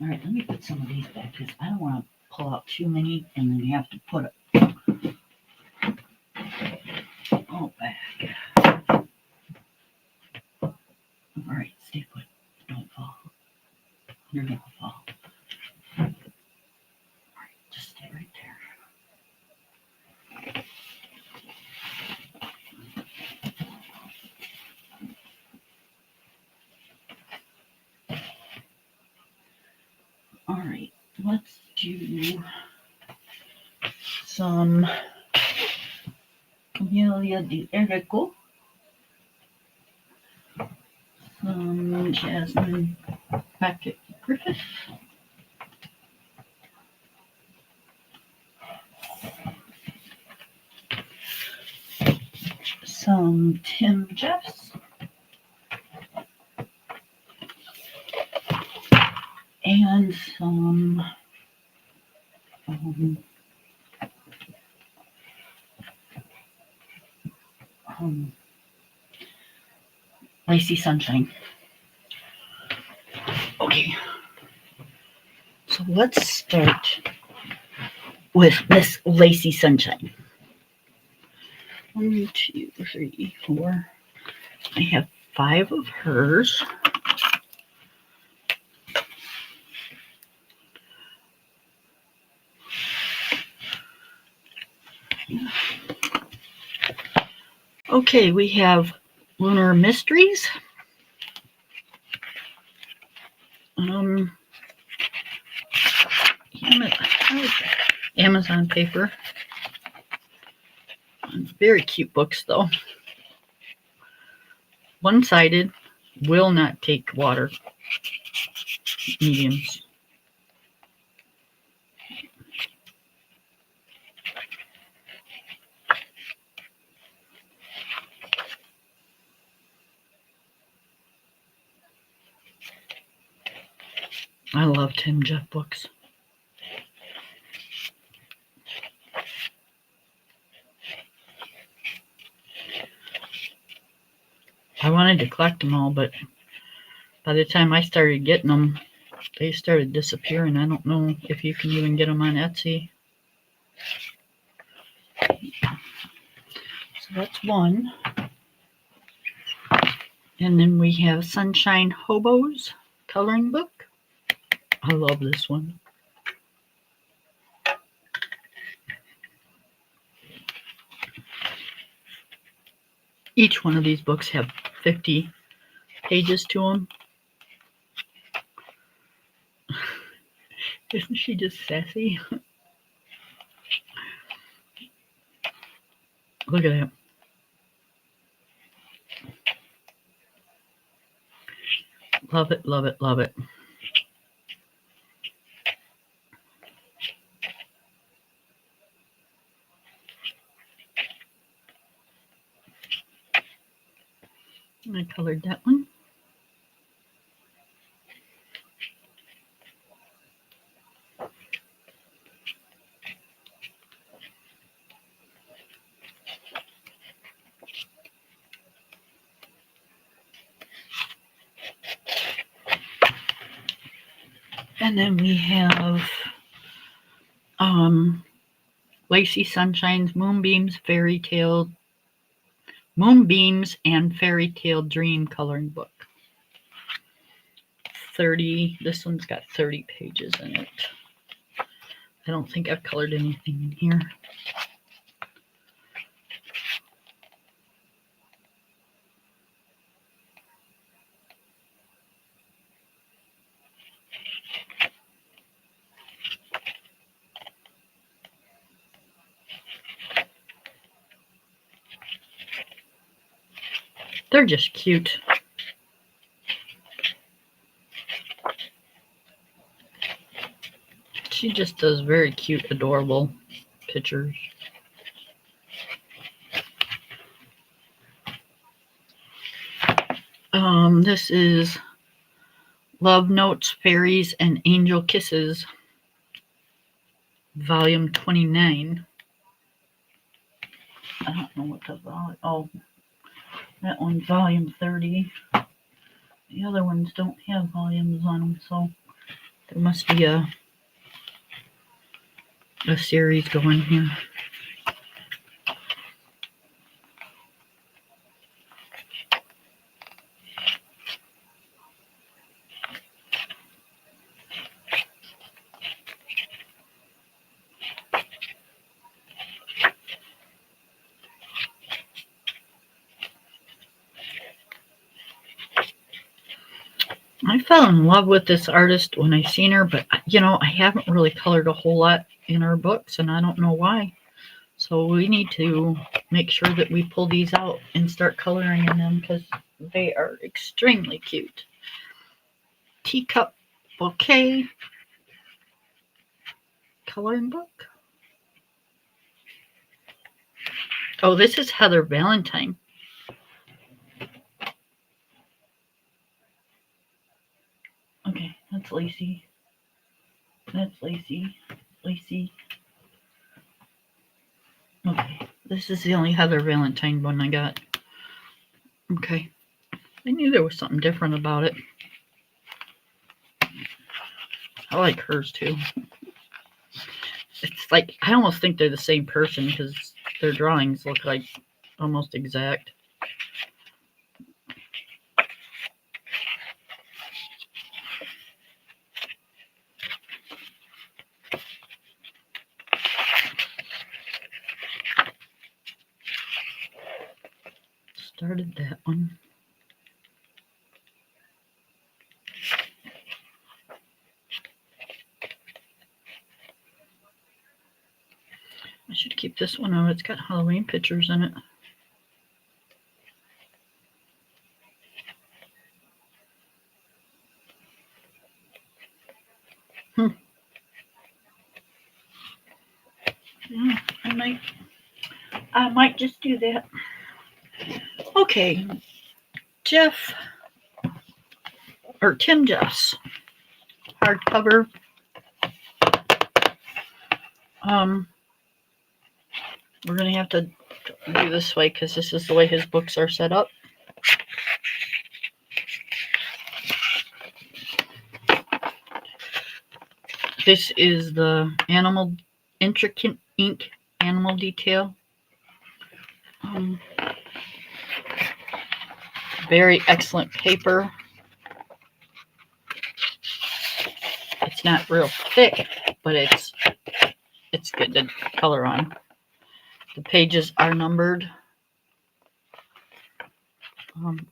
right. Let me put some of these back because I don't want to pull out too many and then you have to put it all back. All right, stay put. Don't fall. You're gonna fall. All right, just stay right there. All right, let's do some Camellia de Errico, some Jasmine Packet Griffith, some Tim Jeffs, and some Lacy Sunshine. Okay, so let's start with this Lacy Sunshine. 1, 2, 3, 4. I have 5 of hers. Okay, we have Lunar Mysteries. Amazon paper. Very cute books though. One-sided, will not take water. Mediums. I love Tim Jeff books. I wanted to collect them all, but by the time I started getting them, they started disappearing. I don't know if you can even get them on Etsy. So that's one. And then we have Sunshine Hobos coloring book. I love this one. Each one of these books have 50 pages to them. Isn't she just sassy? Look at that. Love it, love it, love it. I colored that one. And then we have Lacy Sunshine's Moonbeams and Fairy Tale Dream coloring book. 30. This one's got 30 pages in it. I don't think I've colored anything in here. They're just cute. She just does very cute, adorable pictures. This is Love Notes, Fairies, and Angel Kisses, Volume 29. I don't know what the volume. Oh, that one's Volume 30. The other ones don't have volumes on them, so there must be a series going here. I fell in love with this artist when I seen her, but I haven't really colored a whole lot in her books, and I don't know why. So we need to make sure that we pull these out and start coloring in them because they are extremely cute. Teacup Bouquet coloring book. Oh, this is Heather Valentine. Okay, that's Lacy. That's Lacy. Lacy. Okay, this is the only Heather Valentine one I got. Okay, I knew there was something different about it. I like hers too. It's like, I almost think they're the same person because their drawings look like almost exact. Started that one. I should keep this one out. It's got Halloween pictures in it. Yeah, I might just do that. Okay, Tim Jeffs hardcover. We're gonna have to do this way because this is the way his books are set up. This is the Intricate Ink Animal Detail. Very excellent paper. It's not real thick, but it's good to color on. The pages are numbered,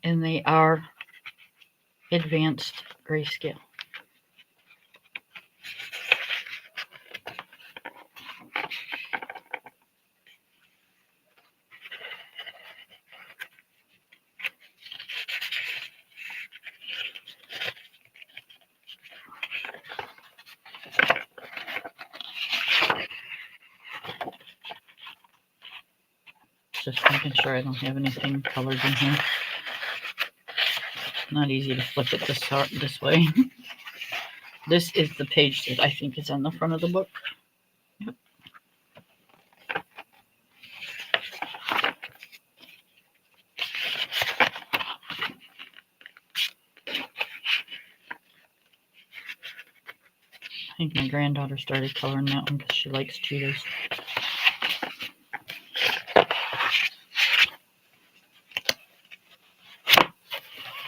and they are advanced grayscale. Just making sure I don't have anything colored in here. Not easy to flip it this way. This is the page that I think is on the front of the book. Yep. I think my granddaughter started coloring that one because she likes cheetahs.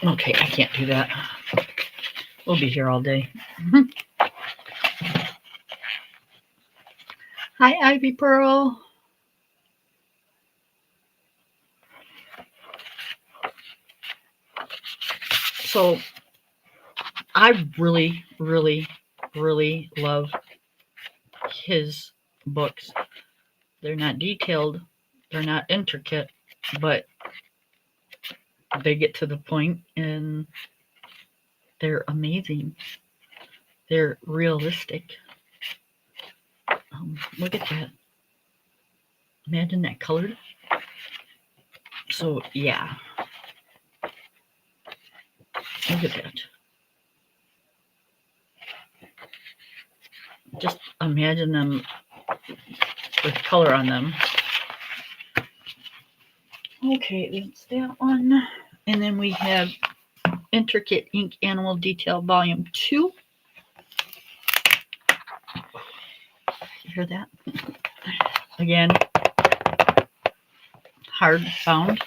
Okay, I can't do that. We'll be here all day. Hi, Ivy Pearl. So I really, really, really love his books. They're not detailed, they're not intricate, but they get to the point and they're amazing. They're realistic. Look at that. Imagine that colored. So, yeah. Look at that. Just imagine them with color on them. Okay, that's that one. And then we have Intricate Ink Animal Detail Volume 2. You hear that? Again, hardbound.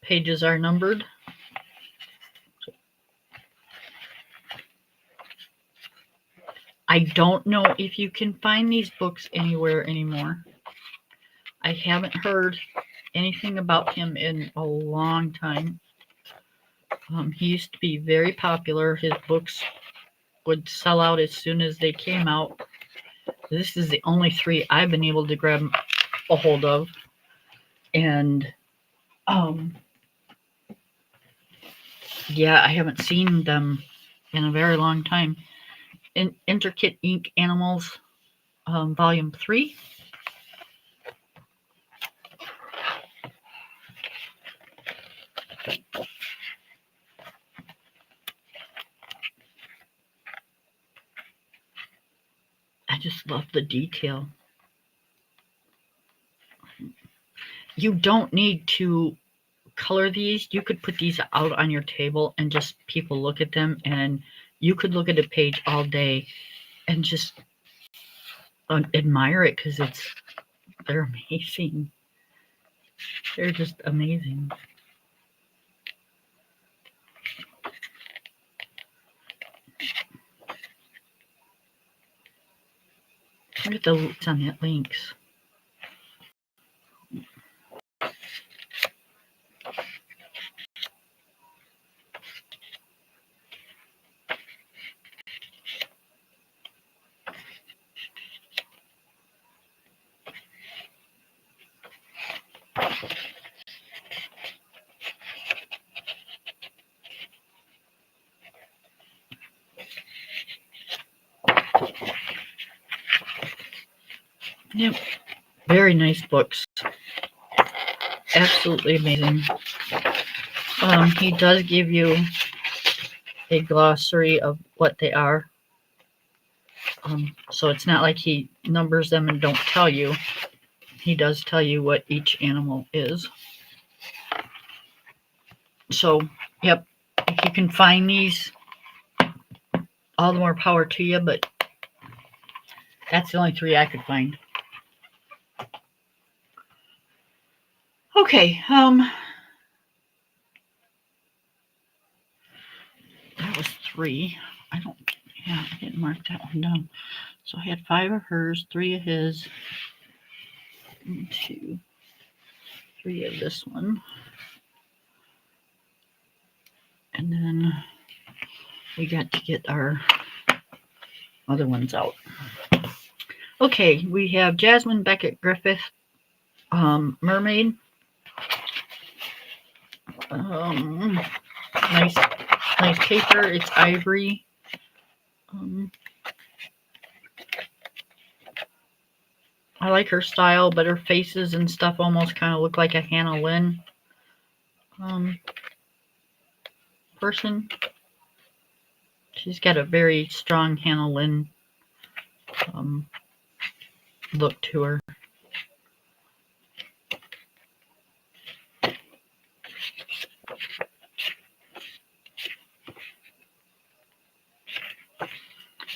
Pages are numbered. I don't know if you can find these books anywhere anymore. I haven't heard anything about him in a long time. He used to be very popular. His books would sell out as soon as they came out. This is the only 3 I've been able to grab a hold of. And yeah, I haven't seen them in a very long time. Intricate Ink Animals, Volume 3. I just love the detail. You don't need to color these. You could put these out on your table and just people look at them, and you could look at a page all day and just admire it because they're amazing. They're just amazing. Look at the links on that links. Yep. Very nice books. Absolutely amazing. He does give you a glossary of what they are. So it's not like he numbers them and don't tell you. He does tell you what each animal is. So, yep, if you can find these, all the more power to you, but that's the only 3 I could find. Okay, that was 3. I didn't mark that one down. So I had 5 of hers, 3 of his, 1, 2, 3 of this one. And then we got to get our other ones out. Okay, we have Jasmine Beckett Griffith, Mermaid. Nice paper. It's ivory. I like her style, but her faces and stuff almost kind of look like a Hannah Lynn person. She's got a very strong Hannah Lynn look to her.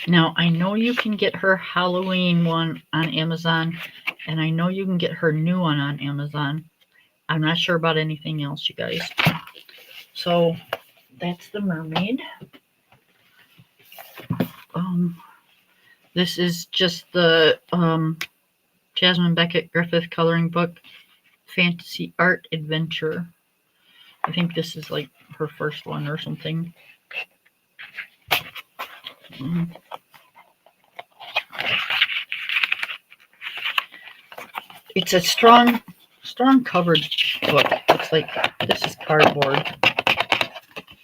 Now, I know you can get her Halloween one on Amazon, and I know you can get her new one on Amazon. I'm not sure about anything else, you guys. So, that's the mermaid. This is just the Jasmine Beckett Griffith coloring book, Fantasy Art Adventure. I think this is like her first one or something. It's a strong covered book. Looks like this is cardboard.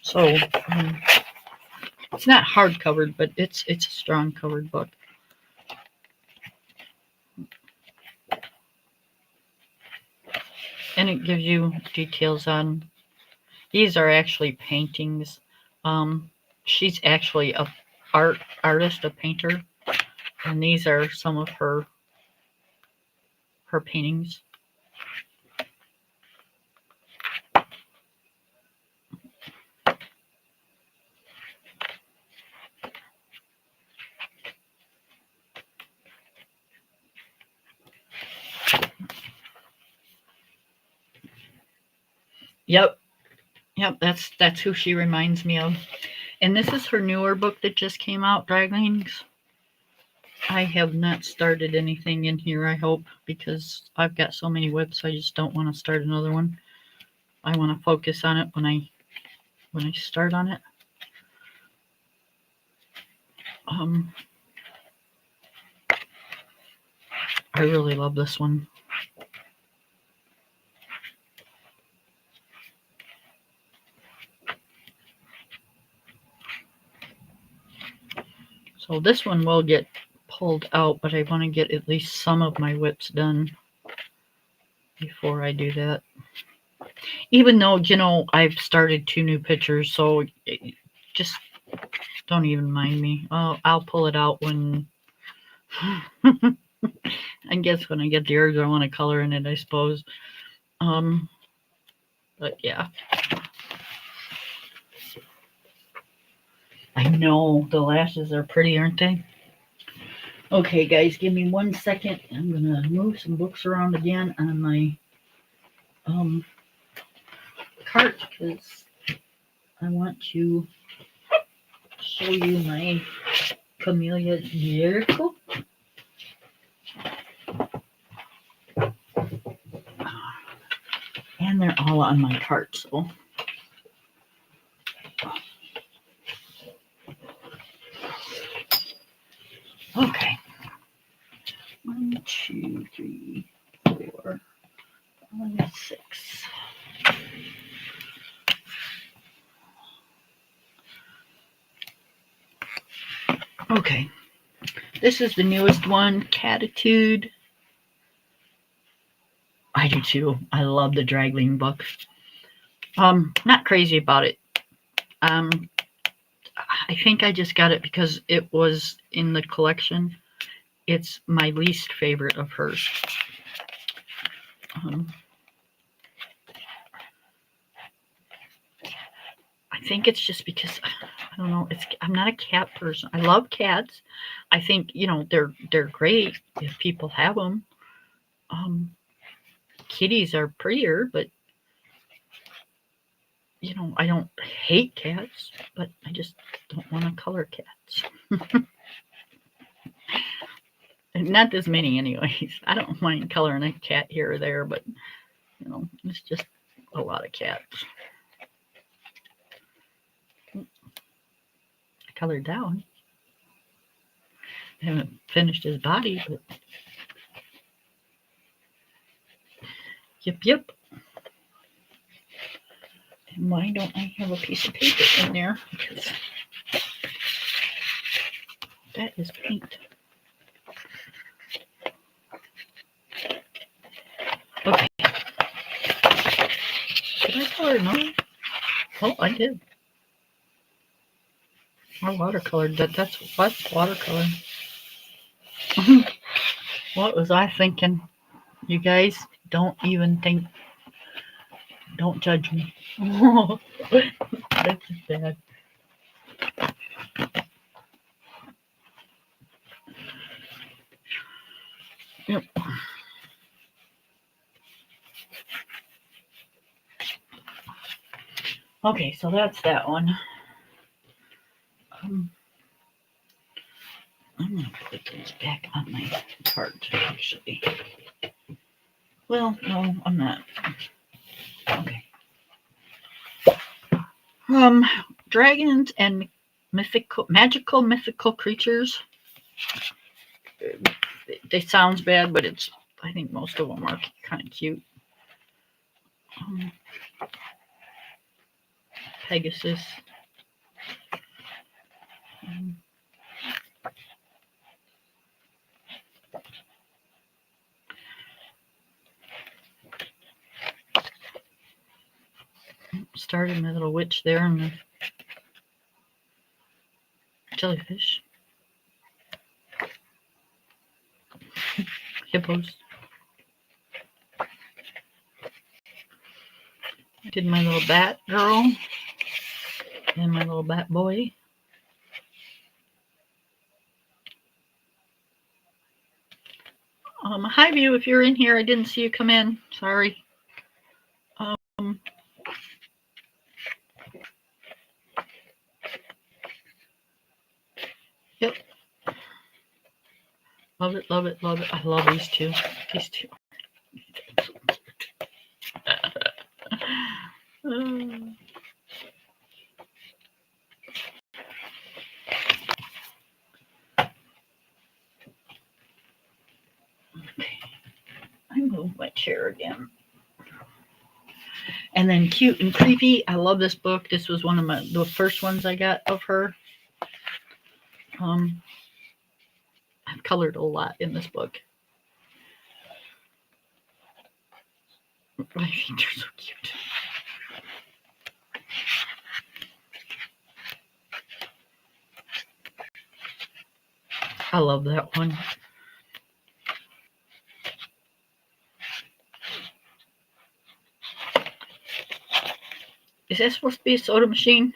So it's not hard covered, but it's a strong covered book. And it gives you details on, these are actually paintings. She's actually a artist, a painter, and these are some of her paintings. Yep, that's who she reminds me of. And this is her newer book that just came out, Draglings. I have not started anything in here, I hope, because I've got so many whips, I just don't want to start another one. I want to focus on it when I start on it. I really love this one. So this one will get pulled out, but I want to get at least some of my whips done before I do that. Even though, you know, I've started 2 new pictures, so just don't even mind me. I'll pull it out when I guess when I get the urge I want to color in it, I suppose. But yeah. I know, the lashes are pretty, aren't they? Okay, guys, give me 1 second. I'm going to move some books around again on my cart because I want to show you my Camellia Jericho. And they're all on my cart, so. Okay. 1, 2, 3, 4, 5, 6. Okay. This is the newest one, Catitude. I do too. I love the Dragling book. Not crazy about it. I think I just got it because it was in the collection. It's my least favorite of hers. I think it's just because I don't know. I'm not a cat person. I love cats. I think, you know, they're great if people have them. Kitties are prettier, but you know, I don't hate cats, but I just don't want to color cats. Not this many, anyways. I don't mind coloring a cat here or there, but you know, it's just a lot of cats. I colored that one. I haven't finished his body, but yep. And why don't I have a piece of paper in there? Because that is paint. Oh, I did. I watercolored that. That's watercolor. What was I thinking? You guys don't even think. Don't judge me. That's just bad. Yep. Okay, so that's that one. I'm gonna put these back on my cart, actually. Well, no, I'm not. Okay. Dragons and magical mythical creatures. They sounds bad, but it's. I think most of them are kind of cute. Pegasus. Started my little witch there and the jellyfish. Hippos. I did my little bat girl and my little bat boy. Hi, View, if you're in here, I didn't see you come in. Sorry. Yep. Love it, love it, love it. I love these two. These two. Okay. I moved my chair again. And then Cute and Creepy. I love this book. This was one of the first ones I got of her. I've colored a lot in this book. I think they're so cute. I love that one. Is that supposed to be a soda machine?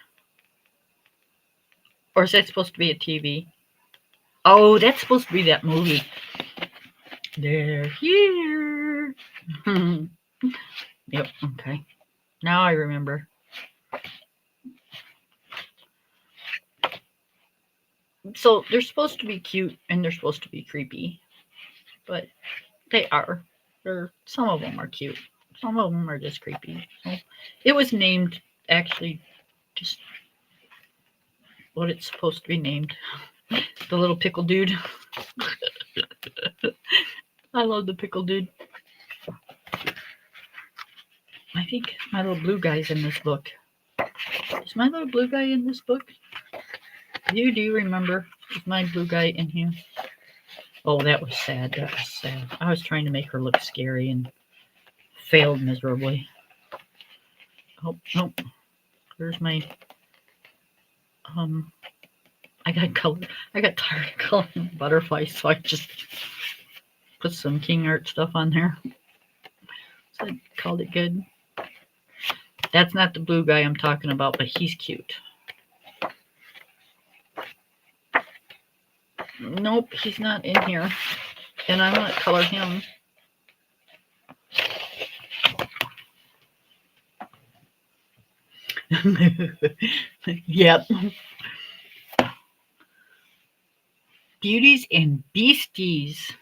Or is that supposed to be a TV? Oh, that's supposed to be that movie. They're here. Yep, okay. Now I remember. So they're supposed to be cute and they're supposed to be creepy. But they are. Some of them are cute. Some of them are just creepy. So it was named actually just what it's supposed to be named. The little pickle dude. I love the pickle dude. I think my little blue guy's in this book. Is my little blue guy in this book? Do you remember? Is my blue guy in here? Oh, that was sad. That was sad. I was trying to make her look scary and failed miserably. Oh, nope. There's my I got tired of coloring butterflies, so I just put some King Art stuff on there. So I called it good. That's not the blue guy I'm talking about, but he's cute. Nope, he's not in here. And I'm going to color him. Yep. Beauties and Beasties.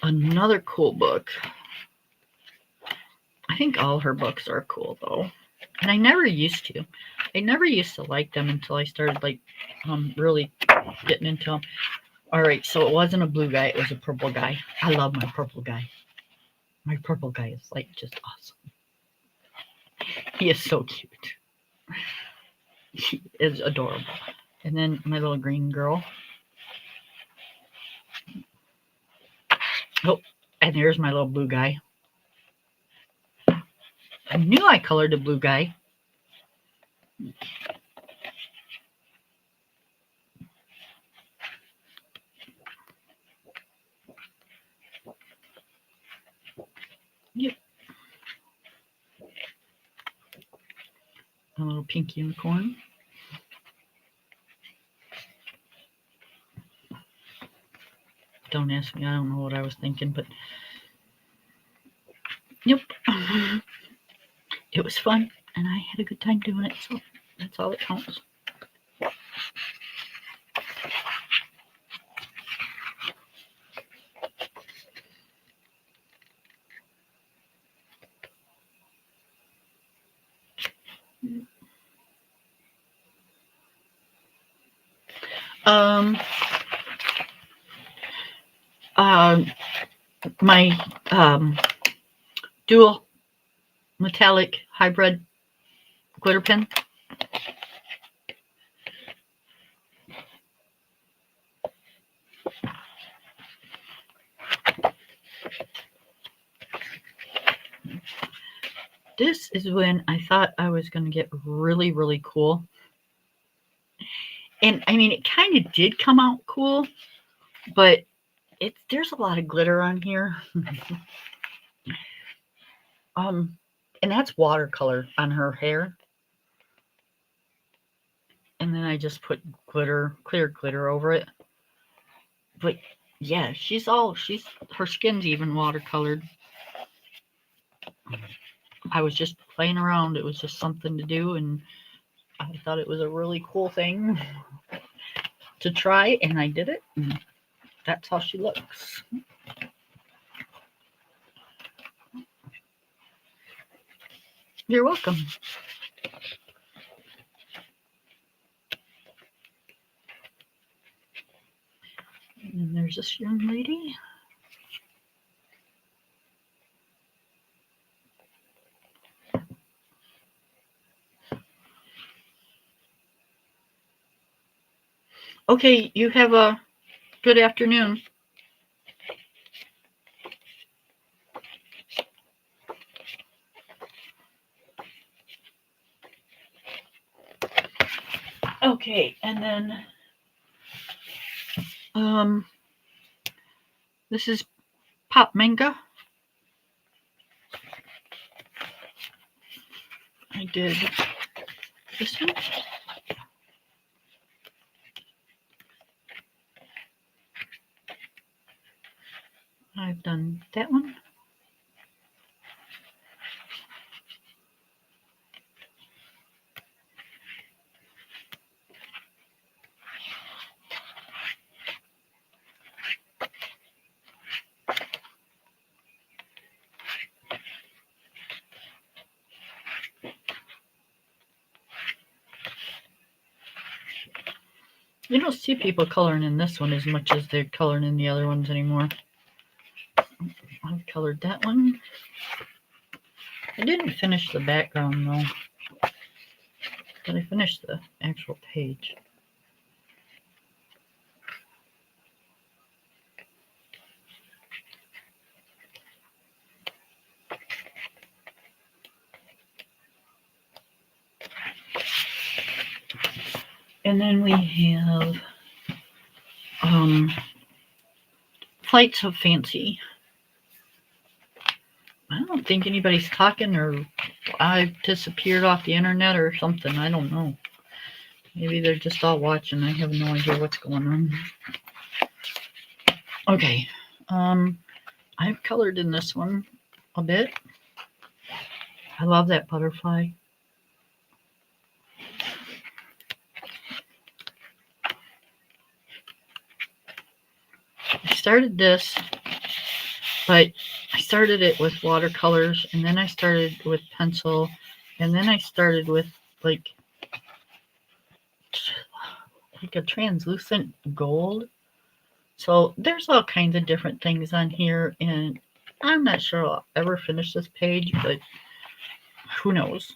Another cool book. I think all her books are cool though. And I never used to. I never used to like them until I started like really getting into them. All right, so it wasn't a blue guy, it was a purple guy. I love my purple guy. My purple guy is like just awesome. He is so cute. He is adorable. And then my little green girl. Oh, and there's my little blue guy. knew I colored a blue guy. Yep. A little pink unicorn. Don't ask me, I don't know what I was thinking, but yep. It was fun, and I had a good time doing it, so that's all that counts. Um, uh, my dual metallic hybrid glitter pen. This is when I thought I was going to get really, really cool. And I mean, it kind of did come out cool, but there's a lot of glitter on here. And that's watercolor on her hair. And then I just put glitter, clear glitter over it. But yeah, her skin's even watercolored. I was just playing around. It was just something to do, and I thought it was a really cool thing to try, and I did it. And that's how she looks. You're welcome. And there's this young lady. Okay, you have a good afternoon. Okay, and then this is Pop Manga. I did this one. I've done that one. You don't see people coloring in this one as much as they're coloring in the other ones anymore. I've colored that one. I didn't finish the background though, but I finished the actual page. And then we have Flights of Fancy. I don't think anybody's talking, or I've disappeared off the internet or something. I don't know. Maybe they're just all watching. I have no idea what's going on. Okay. I've colored in this one a bit. I love that butterfly. I started this, but I started it with watercolors, and then I started with pencil, and then I started with like a translucent gold. So there's all kinds of different things on here, and I'm not sure I'll ever finish this page, but who knows?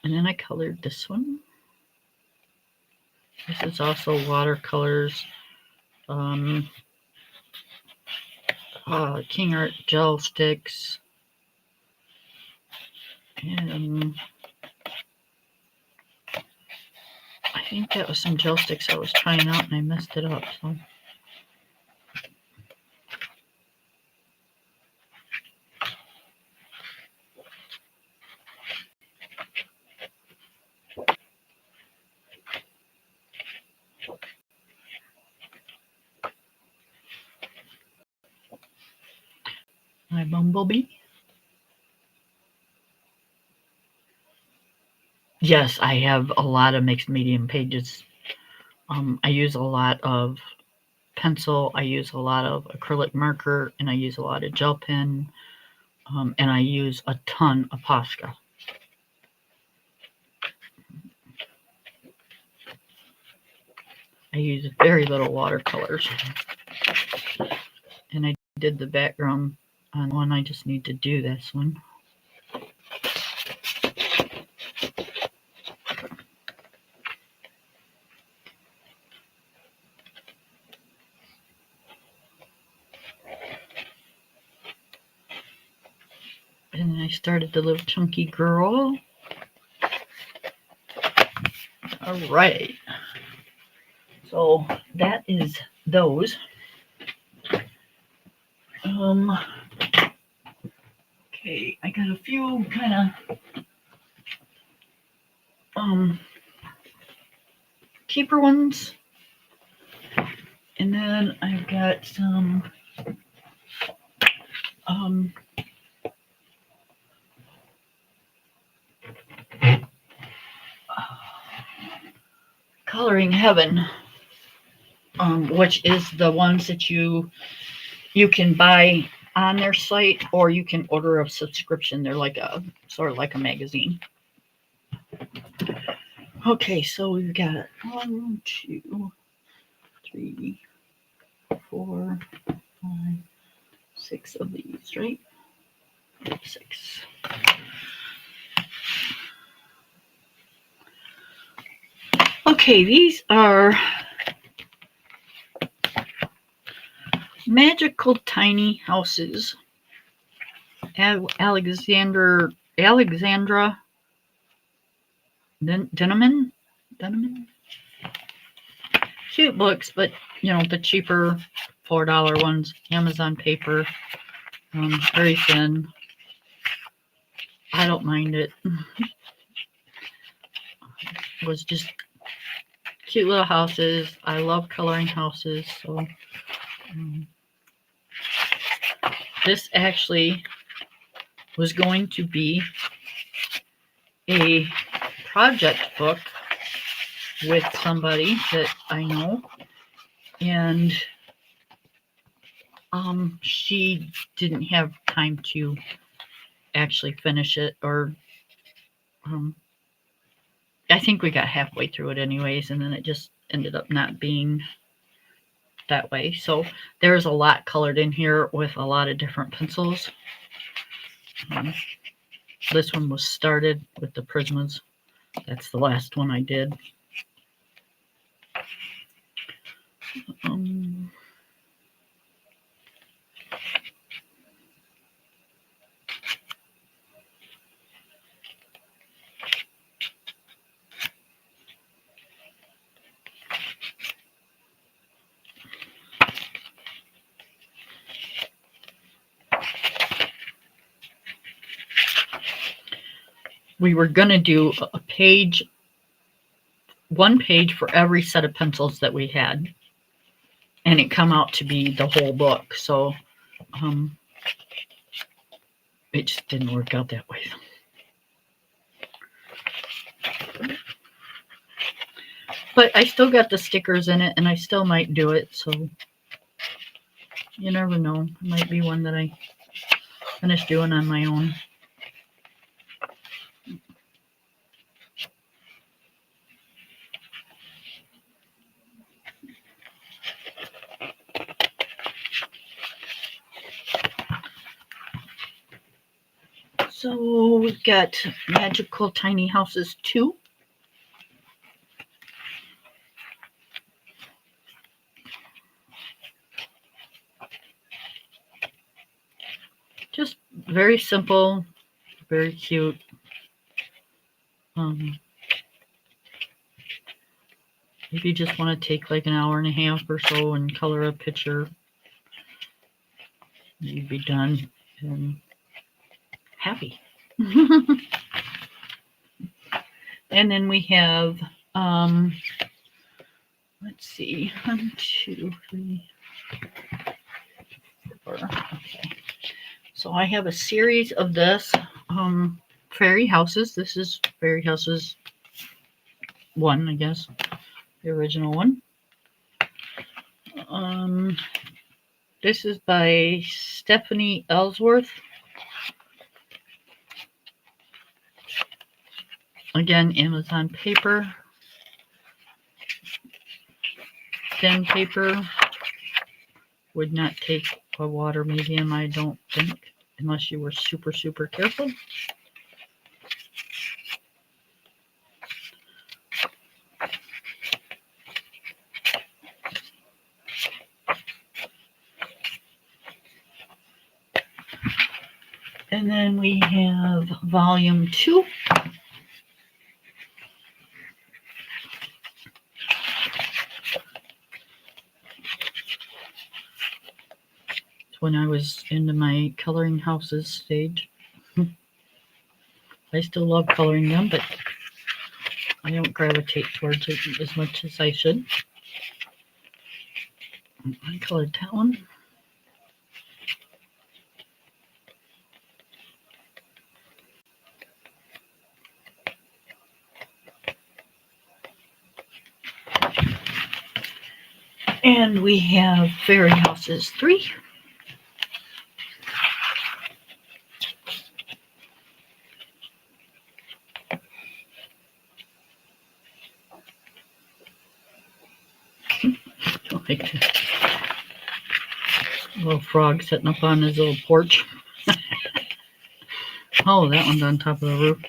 And then I colored this one. This is also watercolors. King Art gel sticks. And I think that was some gel sticks I was trying out and I messed it up. So. My bumblebee. Yes, I have a lot of mixed medium pages. I use a lot of pencil, I use a lot of acrylic marker, and I use a lot of gel pen, and I use a ton of Posca. I use very little watercolors. And I did the background on one. I just need to do this one. And then I started the little chunky girl. All right. So that is those. Okay, I got a few kind of cheaper ones. And then I've got some Coloring Heaven, which is the ones that you can buy on their site, or you can order a subscription. They're like a sort of like a magazine. Okay, so we've got 1, 2, 3, 4, 5, 6 of these, right? 6. Okay, these are Magical Tiny Houses. Alexandra Denneman. Cute books, but you know, the cheaper $4 ones. Amazon paper. Very thin. I don't mind it. It was just cute little houses. I love coloring houses, so this actually was going to be a project book with somebody that I know, and she didn't have time to actually finish it, or I think we got halfway through it anyways, and then it just ended up not being that way. So there's a lot colored in here with a lot of different pencils. This one was started with the Prismas. That's the last one I did. We were going to do a page, one page for every set of pencils that we had, and it come out to be the whole book. So it just didn't work out that way. But I still got the stickers in it, and I still might do it. So you never know. It might be one that I finish doing on my own. So we've got Magical Tiny Houses 2. very simple, very cute. If you just want to take like an hour and a half or so and color a picture, you'd be done and happy. And then we have, let's see, 1, 2, 3, 4. Okay. So I have a series of this, Fairy Houses. This is Fairy Houses 1, I guess, the original one. This is by Stephanie Ellsworth. Again, Amazon paper. Thin paper. Would not take a water medium, I don't think, unless you were super, super careful. And then we have volume 2. When I was into my coloring houses stage. I still love coloring them, but I don't gravitate towards it as much as I should. I colored that one. And we have Fairy Houses 3. Like a little frog sitting up on his little porch. Oh, that one's on top of the roof.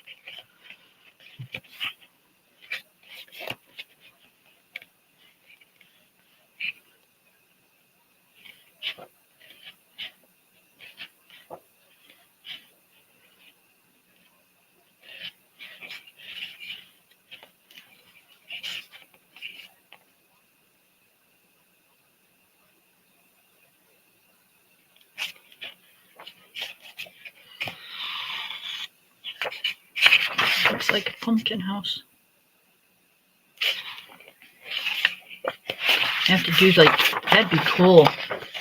Looks like a pumpkin house. I have to do that'd be cool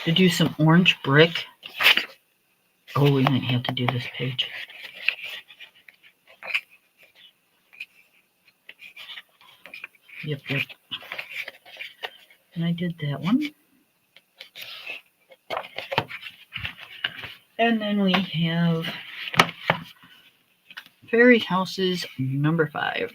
to do some orange brick. Oh, we might have to do this page. Yep. And I did that one. And then we have Fairy Houses number 5.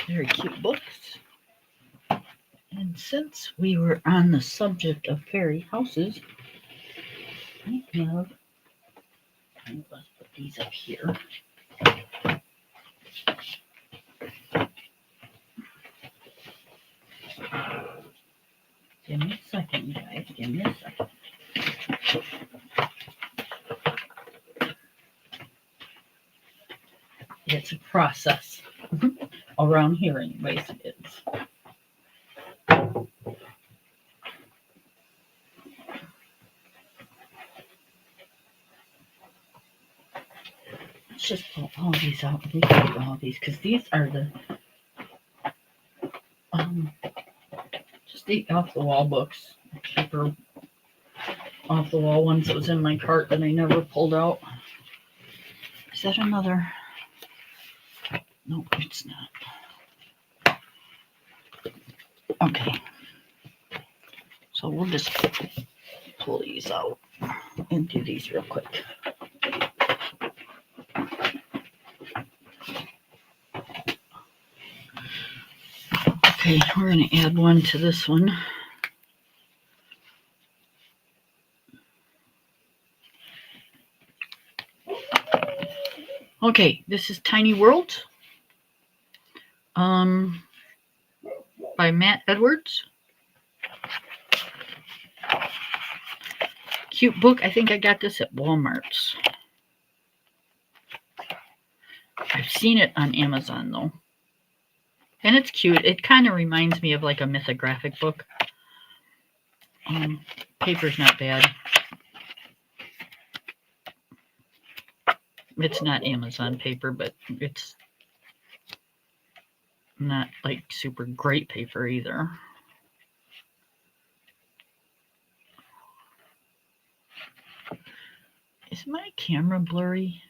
Very cute books. And since we were on the subject of fairy houses, I have, let's put these up here. Give me a second, guys. Give me a second. It's a process. Around here, anyways, it is. Let's just pull all these out. We can do all these because these are the just the off the wall books. Cheaper off the wall ones that was in my cart that I never pulled out. Is that another? No, it's not. Okay. So we'll just pull these out and do these real quick. Okay, we're going to add one to this one. Okay, this is Tiny Worlds by Matt Edwards. Cute book. I think I got this at Walmart's. I've seen it on Amazon though. And it's cute. It kind of reminds me of like a mythographic book. Paper's not bad. It's not Amazon paper, but it's not like super great paper either. Is my camera blurry?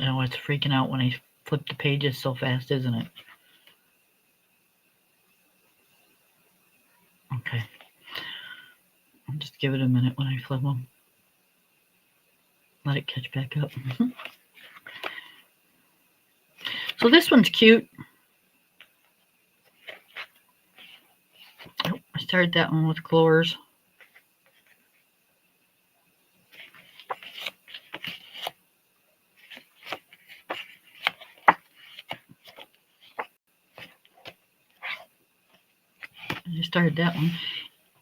Oh, it's freaking out when I flip the pages so fast, isn't it? Okay. I'll just give it a minute when I flip them. Let it catch back up. So this one's cute. Oh, I started that one with Chlors. I started that one.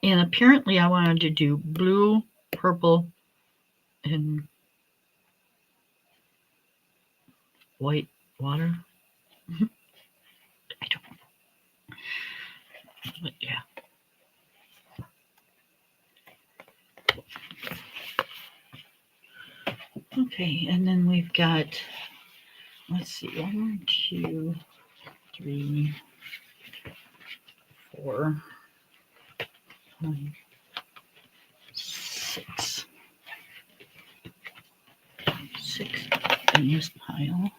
And apparently I wanted to do blue, purple, and white water. I don't know. But yeah. Okay, and then we've got, let's see, 1, 2, 3, 4, 5, 6. 6 in this pile.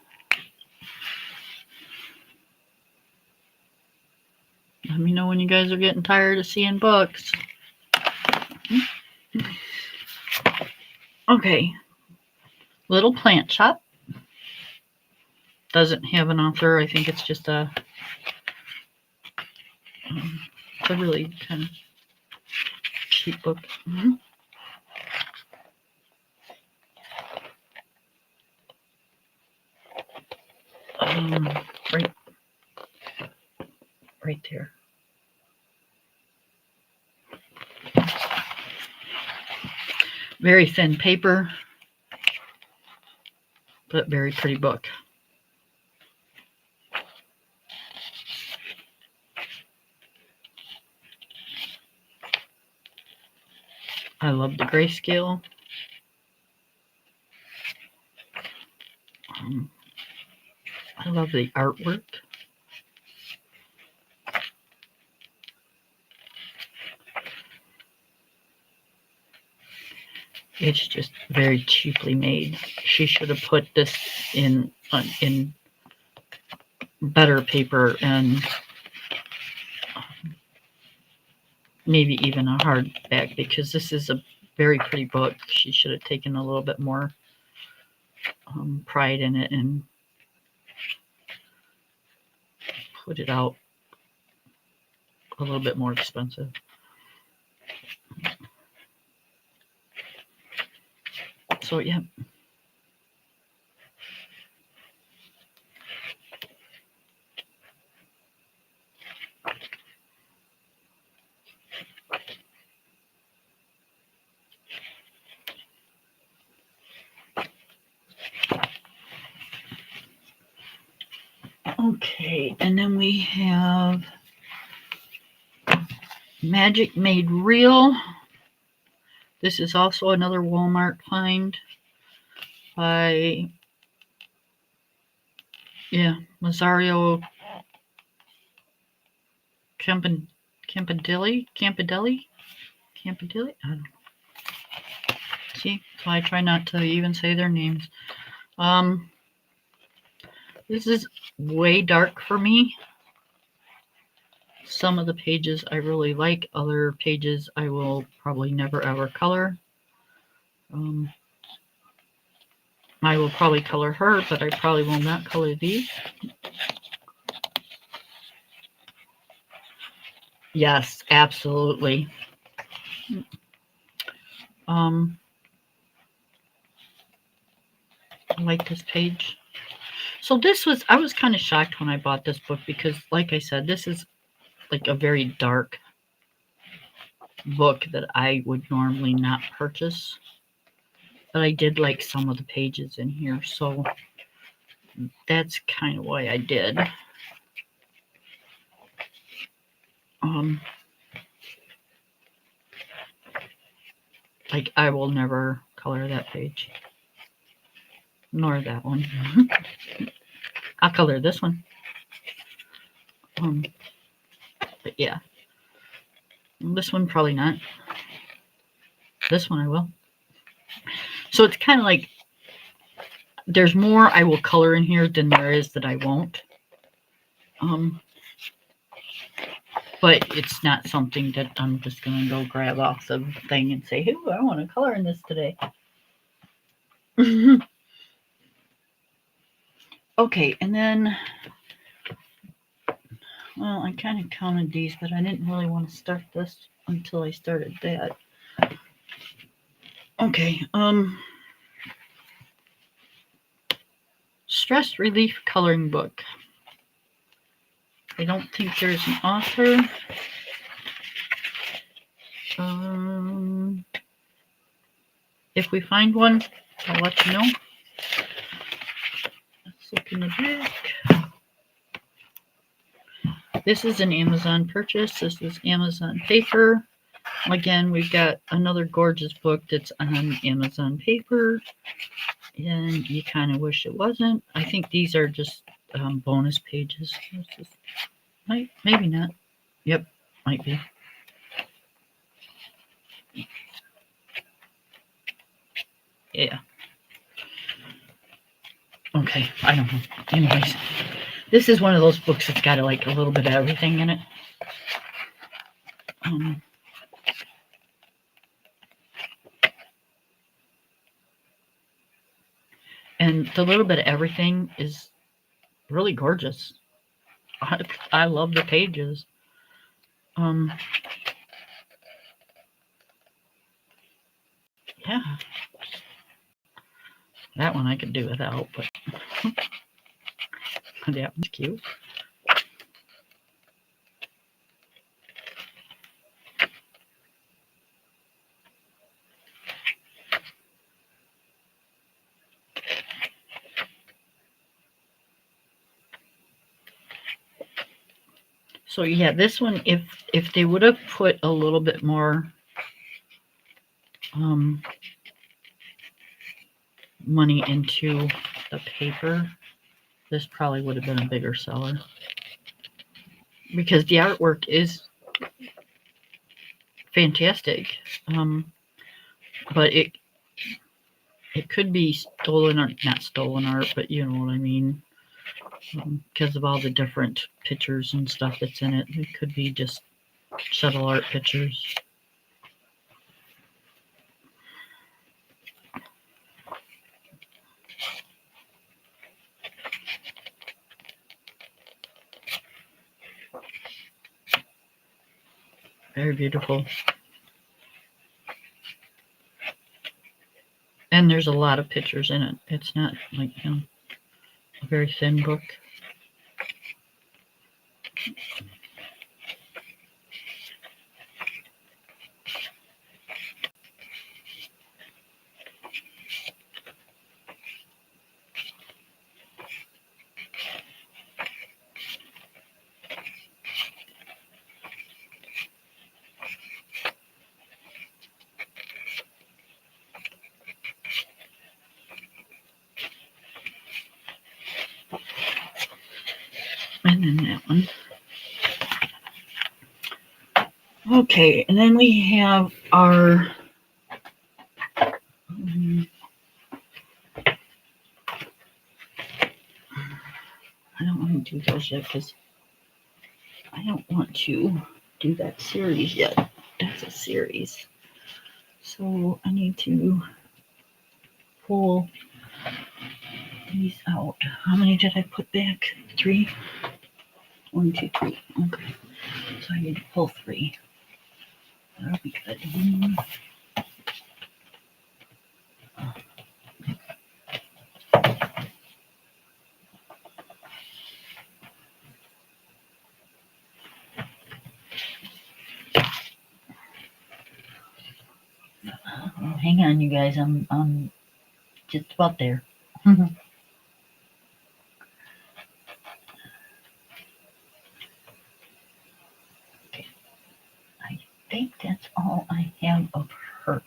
Let me know when you guys are getting tired of seeing books. Okay. Little Plant Shop. Doesn't have an author. I think it's just it's a really kind of cheap book. Right there. Very thin paper, but very pretty book. I love the grayscale. I love the artwork. It's just very cheaply made. She should have put this in better paper and maybe even a hardback, because this is a very pretty book. She should have taken a little bit more pride in it and put it out a little bit more expensive. So yeah. Okay, and then we have Magic Made Real. This is also another Walmart find by, Masario Campandelli? I don't know. See, so I try not to even say their names. This is way dark for me. Some of the pages I really like, other pages I will probably never ever color. I will probably color her, but I probably will not color these. Yes, absolutely. I like this page. So I was kind of shocked when I bought this book because, like I said, this is like a very dark book that I would normally not purchase. But I did like some of the pages in here, so that's kind of why I did. Like, I will never color that page. Nor that one. I'll color this one. But yeah. This one, probably not. This one I will. So it's kind of like there's more I will color in here than there is that I won't. But it's not something that I'm just going to go grab off the thing and say, "Ooh, I want to color in this today." Okay, and then, well, I kind of counted these, but I didn't really want to start this until I started that. Okay, Stress Relief Coloring Book. I don't think there's an author. If we find one, I'll let you know. Let's look in the back. This is an Amazon purchase. This is Amazon paper. Again, we've got another gorgeous book that's on Amazon paper. And you kind of wish it wasn't. I think these are just bonus pages. Maybe not. Yep, might be. Yeah. Okay, I don't know. Anyways, this is one of those books that's got like a little bit of everything in it. And the little bit of everything is really gorgeous. I love the pages. Yeah. That one I could do without, but that one's cute. So yeah, this one, if they would have put a little bit more money into the paper, this probably would have been a bigger seller. Because the artwork is fantastic. But it could be stolen art, not stolen art, but you know what I mean. Because of all the different pictures and stuff that's in it. It could be just shuttle art pictures. Very beautiful. And there's a lot of pictures in it. It's not like, a very thin book. one and that one. Okay, and then we have our I don't want to do those yet because I don't want to do that series yet. That's a series. So I need to pull these out. How many did I put back? 3? 1, 2, 3. Okay. So I need to pull 3. That'll be good. Oh, hang on, you guys. I'm just about there. Okay. I think that's all I have of her.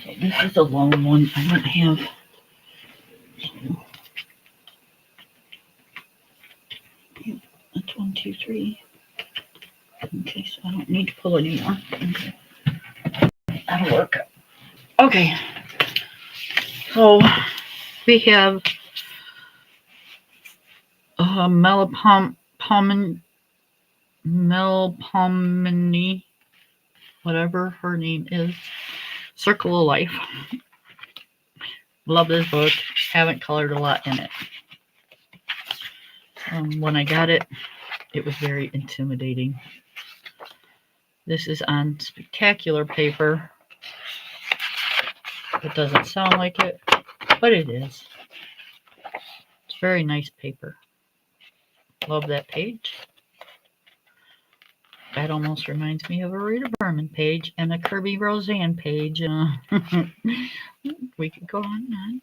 So this is a long one. I don't have. That's 1, 2, 3. Okay, so I don't need to pull anymore. Okay. That'll work. Okay. So we have Melpomene, whatever her name is. Circle of Life. Love this book. Haven't colored a lot in it. When I got it, it was very intimidating. This is on spectacular paper. It doesn't sound like it, but it is. It's very nice paper. Love that page. That almost reminds me of a Rita Berman page and a Kirby Roseanne page. We could go on and on.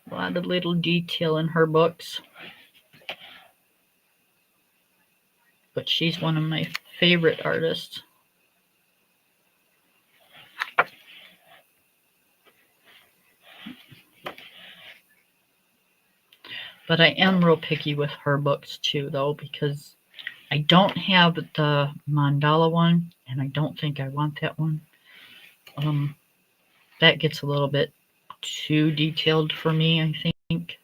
A lot of little detail in her books. But she's one of my favorite artists. But I am real picky with her books too, though, because I don't have the mandala one, and I don't think I want that one. That gets a little bit too detailed for me, I think.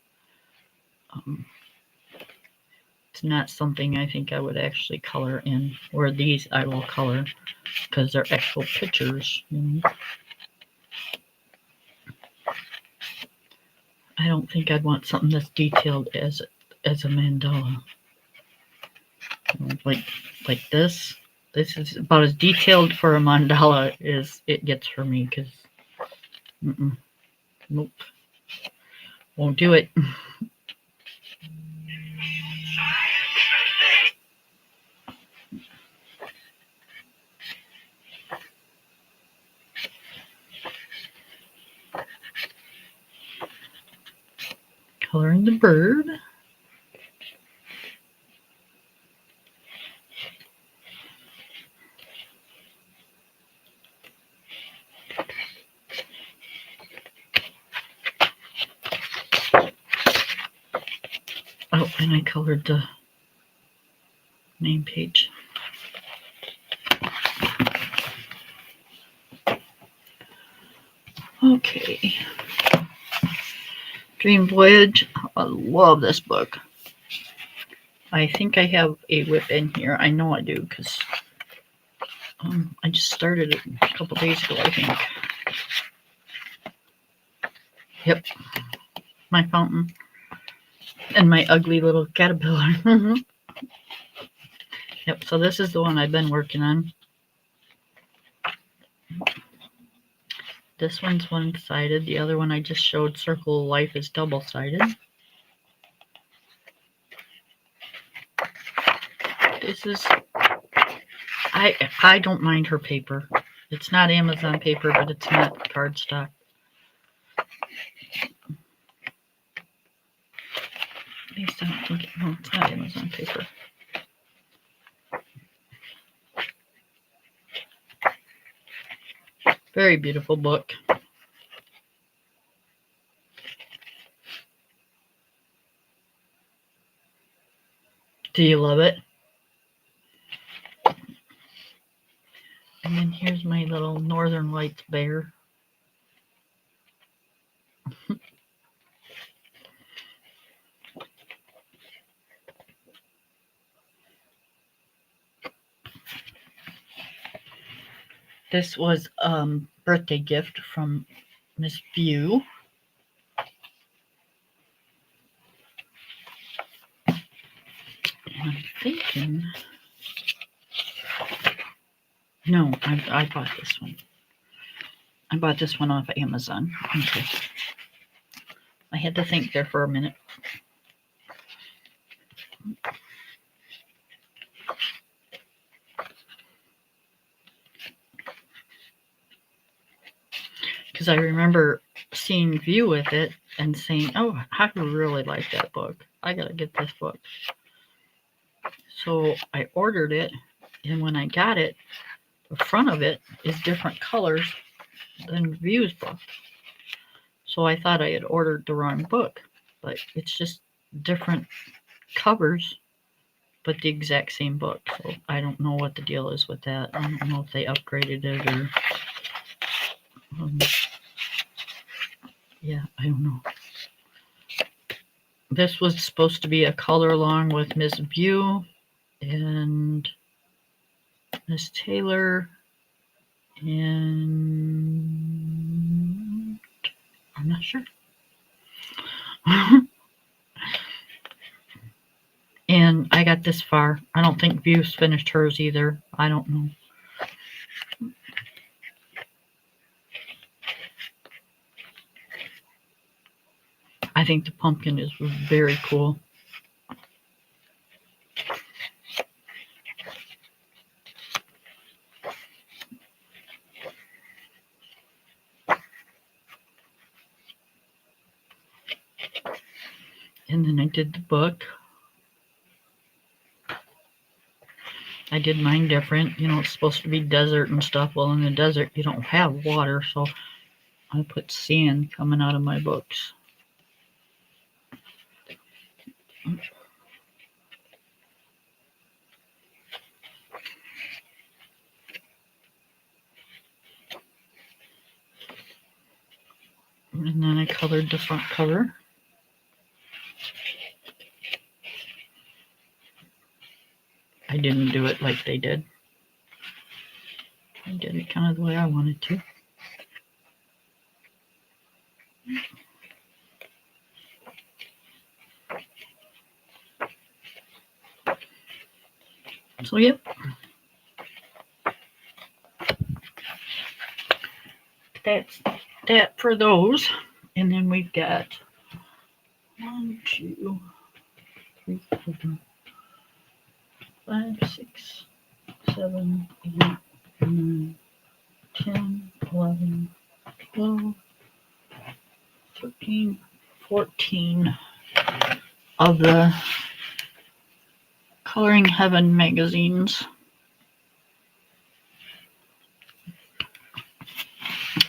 It's not something I think I would actually color in, where these I will color because they're actual pictures. I don't think I'd want something that's detailed as a mandala. Like this. This is about as detailed for a mandala as it gets for me, because nope, won't do it. Coloring the bird. Oh, and I colored the name page. Okay. Dream Voyage. I love this book. I think I have a whip in here. I know I do, because I just started it a couple days ago, I think. Yep. My fountain. And my ugly little caterpillar. Yep, so this is the one I've been working on. This one's one-sided. The other one I just showed, Circle of Life, is double-sided. This is... I don't mind her paper. It's not Amazon paper, but it's not cardstock. At least I don't think... No, it's not Amazon paper. Very beautiful book. Do you love it? And then here's my little Northern Lights bear. This was a birthday gift from Miss View. And I'm thinking, no, I bought this one. I bought this one off of Amazon. Okay. I had to think there for a minute. Because I remember seeing View with it and saying, oh, I really like that book. I got to get this book. So I ordered it, and when I got it, the front of it is different colors than View's book. So I thought I had ordered the wrong book, but it's just different covers, but the exact same book. So I don't know what the deal is with that. I don't know if they upgraded it or... yeah, I don't know. This was supposed to be a color along with Miss View and Miss Taylor, and I'm not sure. And I got this far. I don't think View's finished hers either. I don't know. I think the pumpkin is very cool. And then I did the book. I did mine different. You know, it's supposed to be desert and stuff. Well, in the desert, you don't have water, so I put sand coming out of my books. And then I colored the front cover. I didn't do it like they did. I did it kind of the way I wanted to. So, yep. That's that for those. And then we've got 1, 2, 3, 4, 5, 6, 7, 8, 9, 10, 11, 12, 13, 14 of the Coloring Heaven magazines.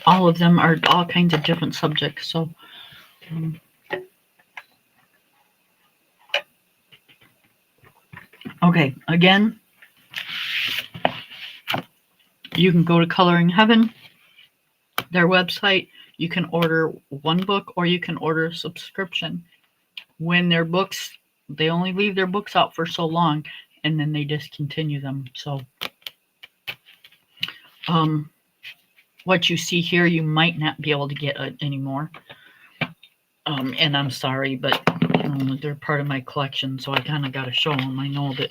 All of them are all kinds of different subjects. So, okay, again, you can go to Coloring Heaven, their website. You can order one book or you can order a subscription. When their books, they only leave their books out for so long and then they discontinue them. So, what you see here, you might not be able to get anymore. And I'm sorry, but they're part of my collection, so I kind of got to show them. I know that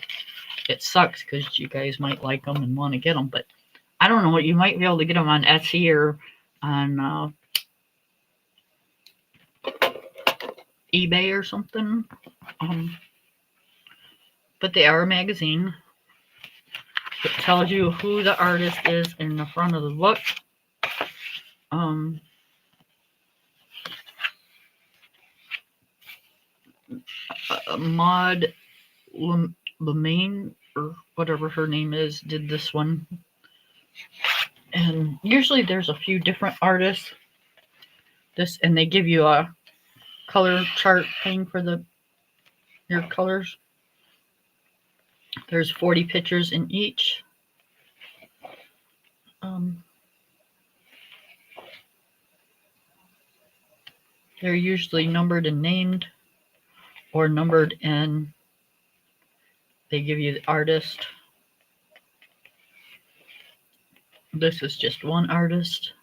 it sucks because you guys might like them and want to get them, but I don't know. You might be able to get them on Etsy or on eBay or something. But they are a magazine. It tells you who the artist is in the front of the book. Maud Lemaine, or whatever her name is, did this one. And usually there's a few different artists. And they give you a color chart thing for your colors. There's 40 pictures in each. They're usually numbered and named, or numbered and they give you the artist. This is just one artist.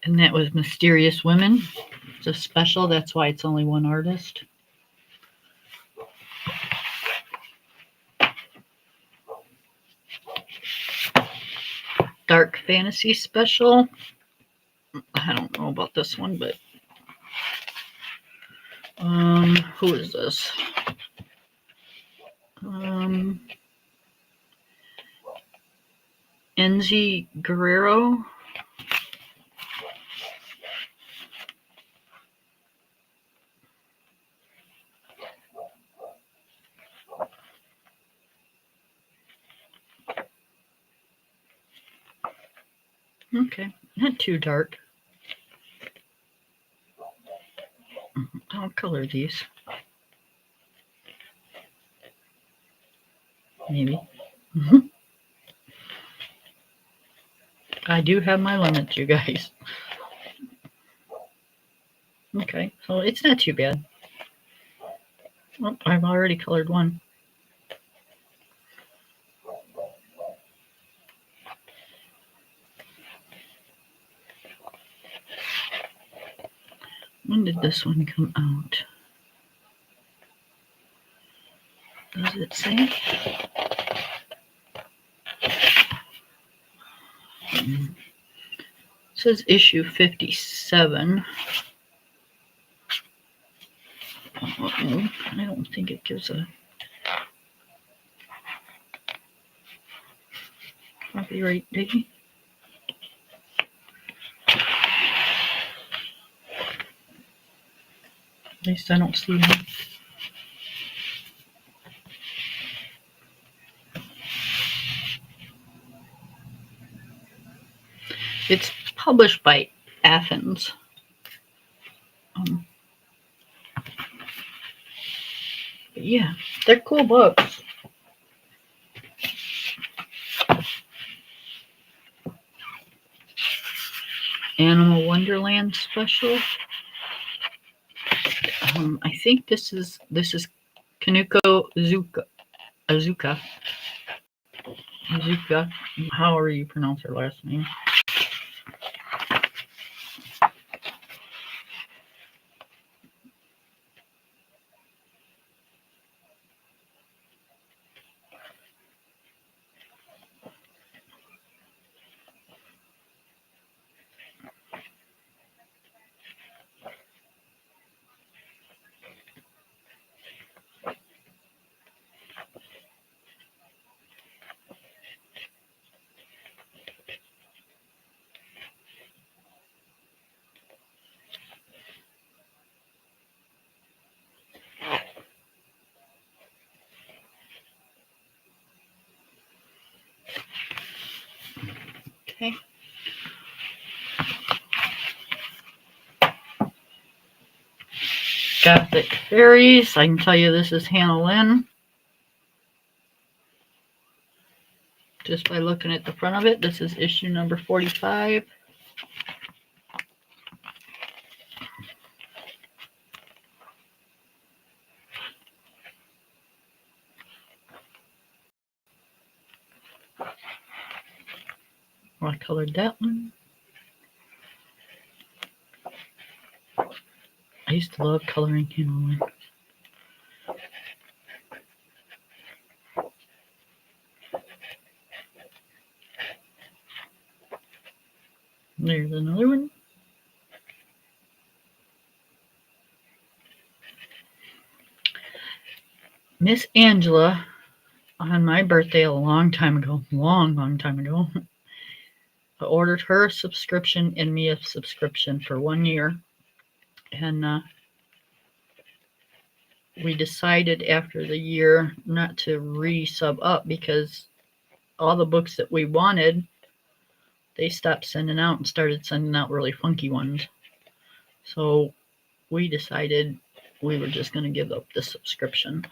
And that was Mysterious Women. It's a special, that's why it's only one artist. Dark Fantasy Special. I don't know about this one, but who is this? Enzi Guerrero. Okay, not too dark. I'll color these. Maybe. I do have my limits, you guys. Okay, so it's not too bad. Oh, I've already colored one. When did this one come out? Does it say? It says issue 57. I don't think it gives a copyright date. At least I don't see one. It's published by Athens. But yeah, they're cool books. Animal Wonderland special. I think this is Kanuko Azuka. However you pronounce her last name. Okay. Gothic Fairies. I can tell you this is Hannah Lynn. Just by looking at the front of it, this is issue number 45. I colored that one. I used to love coloring Hannah Lynn. There's another one. Miss Angela, on my birthday a long time ago, long time ago, I ordered her a subscription and me a subscription for 1 year. And we decided after the year not to re-sub up because all the books that we wanted, they stopped sending out and started sending out really funky ones. So we decided we were just going to give up the subscription.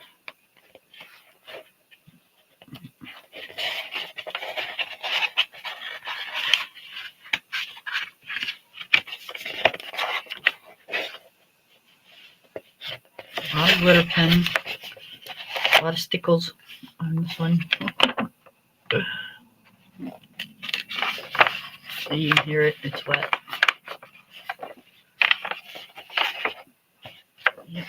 A lot of glitter pen, a lot of stickles on this one. You can hear it, it's wet. Yep.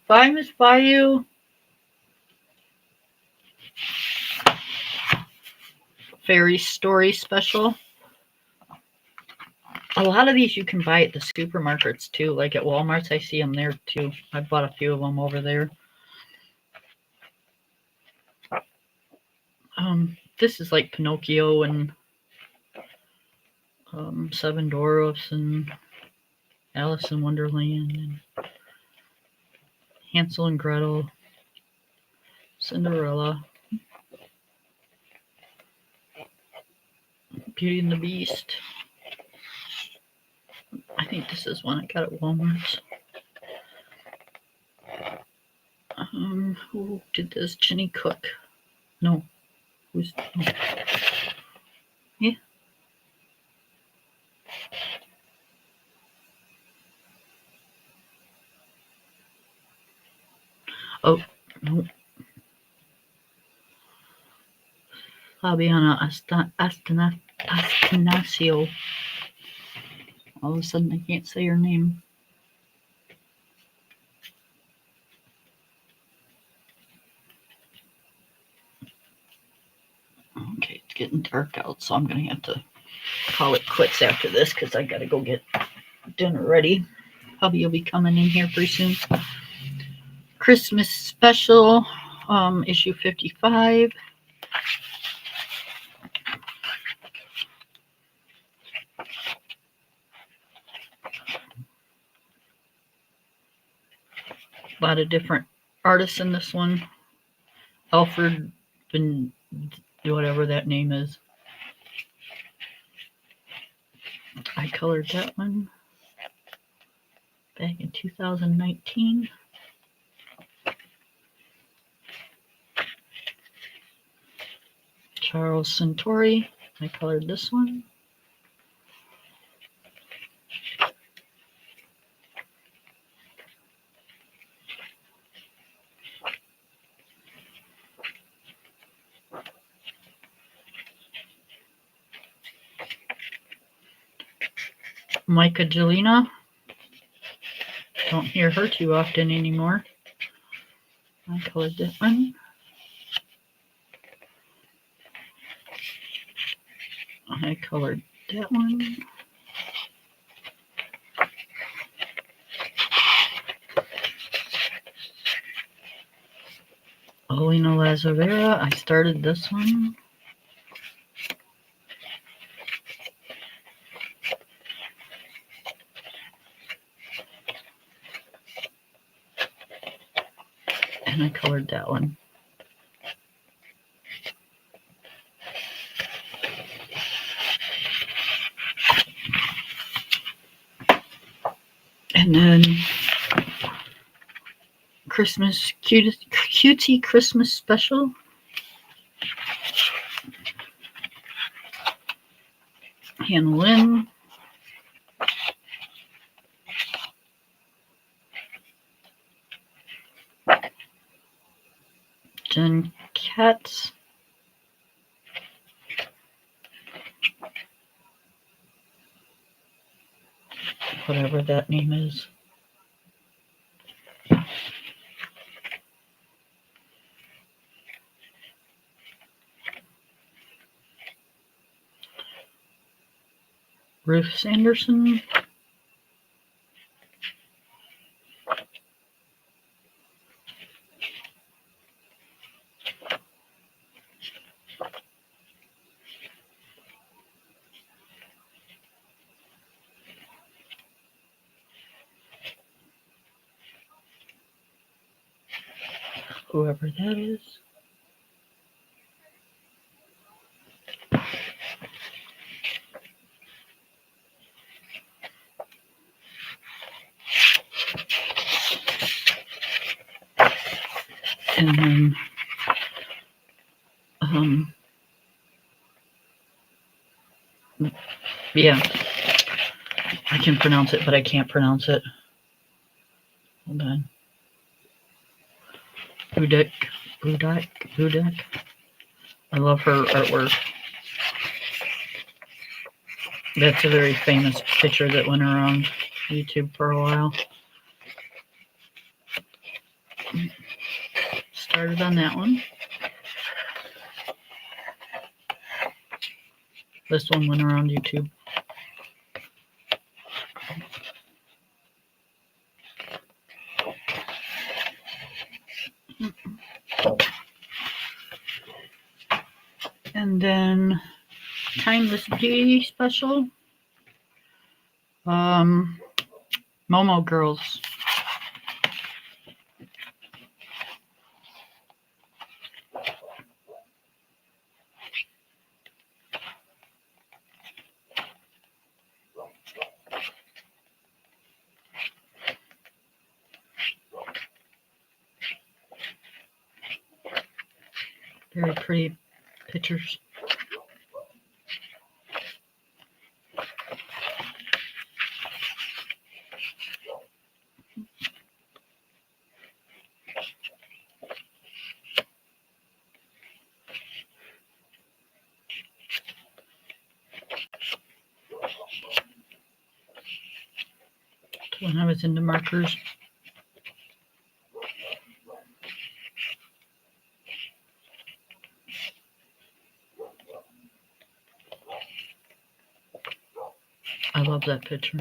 Bye, Miss Bayou. Fairy Story Special. A lot of these you can buy at the supermarkets too, like at Walmart's. I see them there too. I bought a few of them over there. This is like Pinocchio and Seven Dwarfs and Alice in Wonderland and Hansel and Gretel, Cinderella, Beauty and the Beast. I think this is one I got at Walmart's. Who did this? Jenny Cook. No. Who's... Oh. Yeah. Oh, no. Fabiana Ascanasio. All of a sudden, I can't say her name. Okay, it's getting dark out, so I'm going to have to call it quits after this because I got to go get dinner ready. Hubby will be coming in here pretty soon. Christmas special, issue 55. A lot of different artists in this one. Alfred Bin, whatever that name is. I colored that one back in 2019. Charles Centauri. I colored this one. Micah Jelena. Don't hear her too often anymore. I colored that one. I colored that one. Alina Lazavera. I started this one. And I colored that one. And then Christmas Cutie Christmas Special. Hannah Lynn. Jen Katz. Whatever that name is. Ruth Sanderson. Whoever that is. And then yeah, I can pronounce it, but I can't pronounce it. Hold on. Budek. I love her artwork. That's a very famous picture that went around YouTube for a while. Started on that one. This one went around YouTube. And then Timeless Beauty Special. Momo Girls. Very pretty pictures. When I was into markers. I love that picture.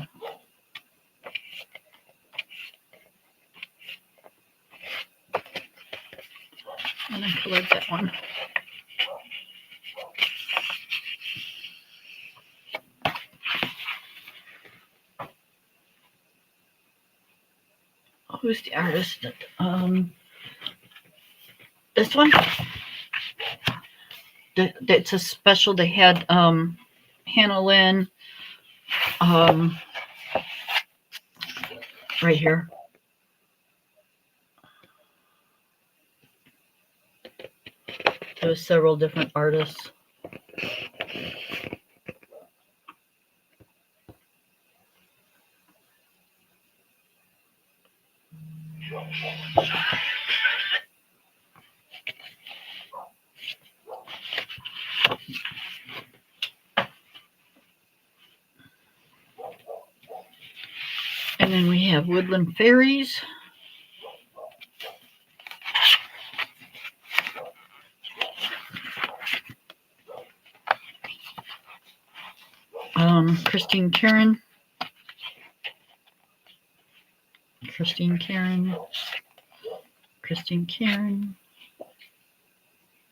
And I colored that one. Who's the artist? This one? It's a special. They had Hannah Lynn right here. There was several different artists. And then we have Woodland Fairies. Christine Karen.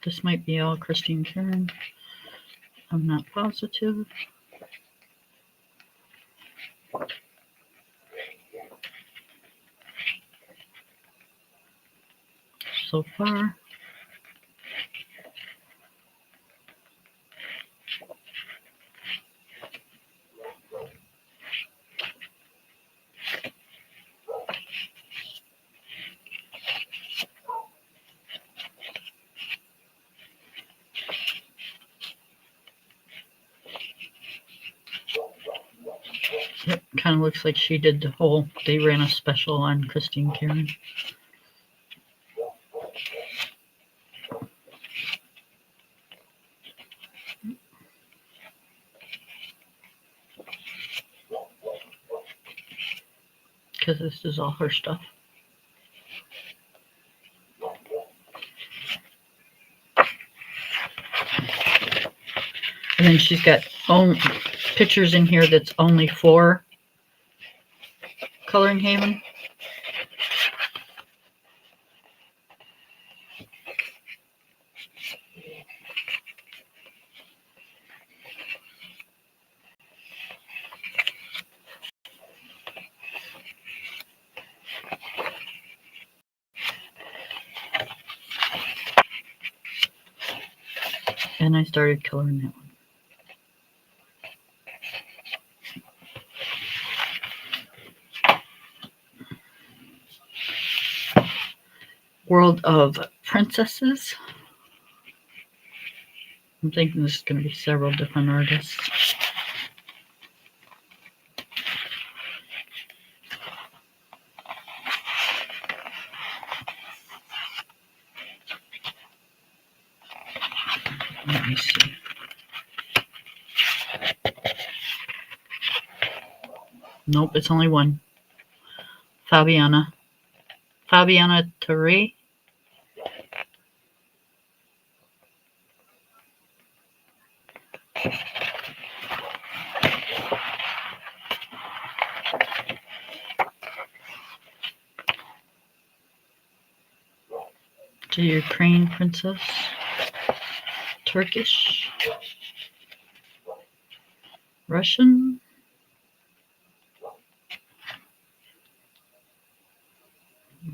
This might be all Christine Karen. I'm not positive. So far. It kind of looks like she did the whole, they ran a special on Christine Karen. Because this is all her stuff. And then she's got pictures in here that's only for Coloring Haven. And I started coloring that one. World of Princesses. I'm thinking this is going to be several different artists. Let me see. Nope, it's only one. Fabiana Terre. The Ukraine princess. Turkish. Russian.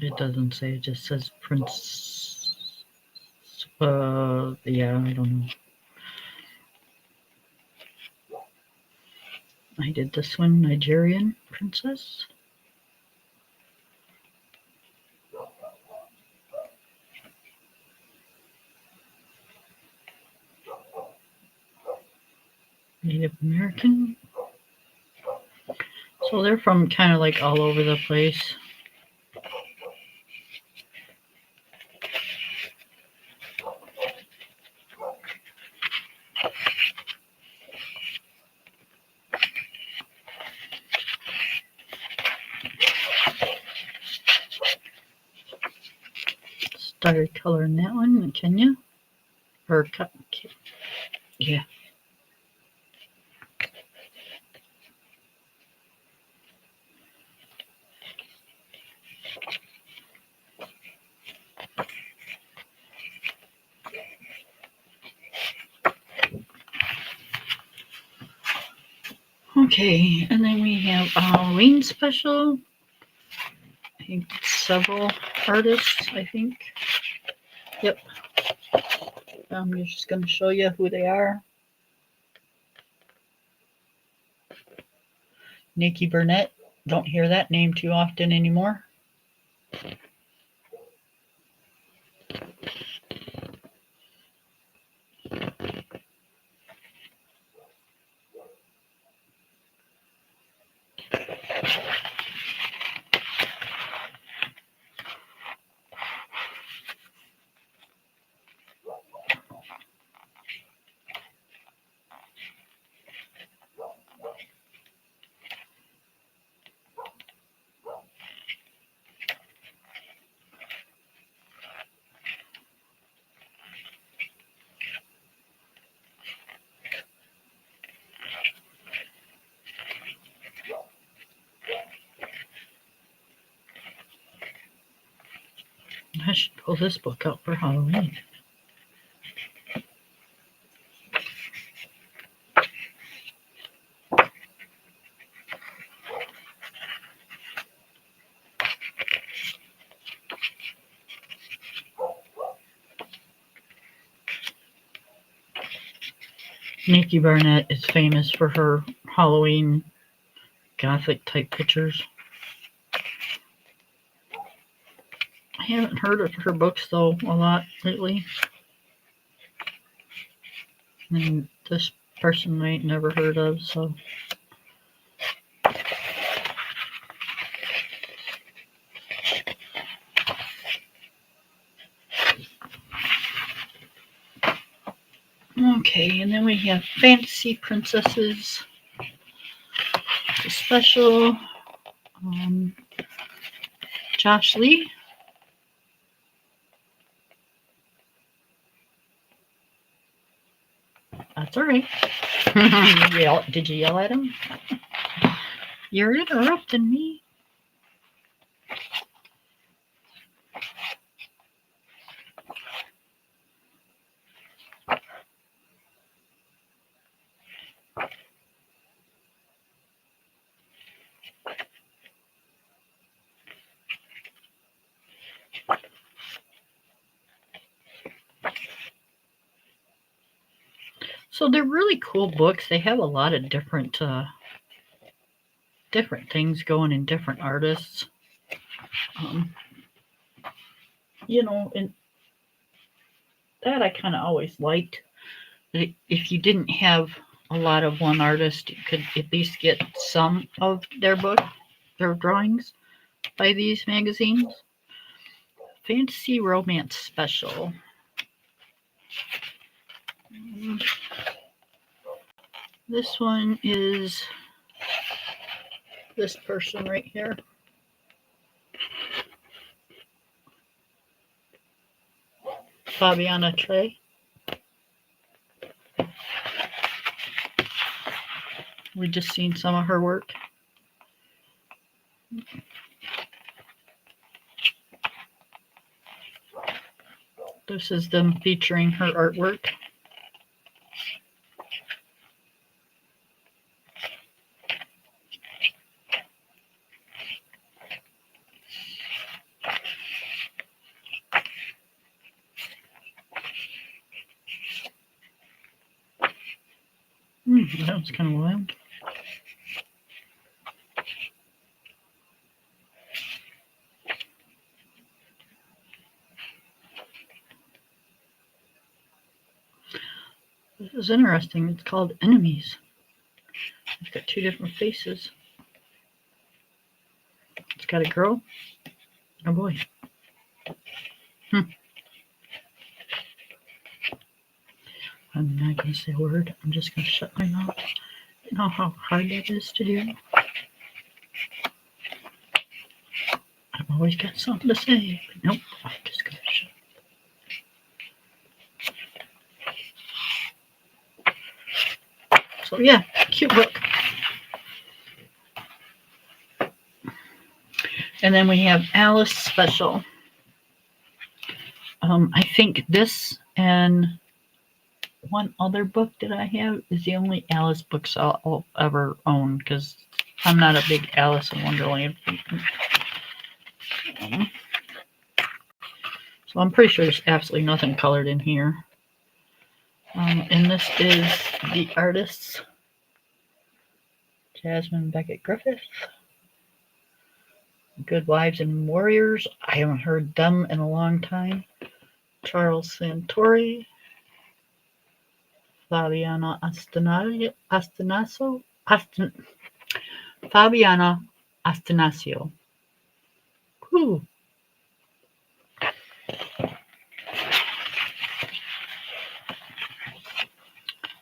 It doesn't say, it just says Prince. Yeah, I don't know. I did this one, Nigerian princess. Native American. So they're from kind of like all over the place. Started coloring that one in Kenya. Or, yeah. Okay, and then we have a Halloween special. I think several artists, I think. Yep. I'm just going to show you who they are. Nikki Burnett. Don't hear that name too often anymore. I should pull this book out for Halloween. Nikki Barnett is famous for her Halloween Gothic type pictures. I haven't heard of her books though a lot lately. And this person I ain't never heard of, so. Okay, and then we have Fantasy Princesses. The special. Josh Lee. That's all right. Did you yell at him? You're interrupting me. So they're really cool books. They have a lot of different things going in different artists. You know, and that I kind of always liked. If you didn't have a lot of one artist, you could at least get some of their drawings by these magazines. Fantasy Romance Special. This one is this person right here. Fabiana Trey. We just seen some of her work. This is them featuring her artwork. That was kind of wild. This is interesting. It's called Enemies. It's got two different faces. It's got a girl and a boy. I'm not going to say a word. I'm just going to shut my mouth. You know how hard that is to do? I've always got something to say. But nope, I'm just going to shut. So yeah, cute book. And then we have Alice Special. I think this and one other book that I have is the only Alice books I'll ever own, because I'm not a big Alice in Wonderland fan. So I'm pretty sure there's absolutely nothing colored in here. And this is the artists, Jasmine Beckett Griffith. Good Wives and Warriors. I haven't heard them in a long time. Charles Santori. Fabiana Fabiana Astonasio. Whew.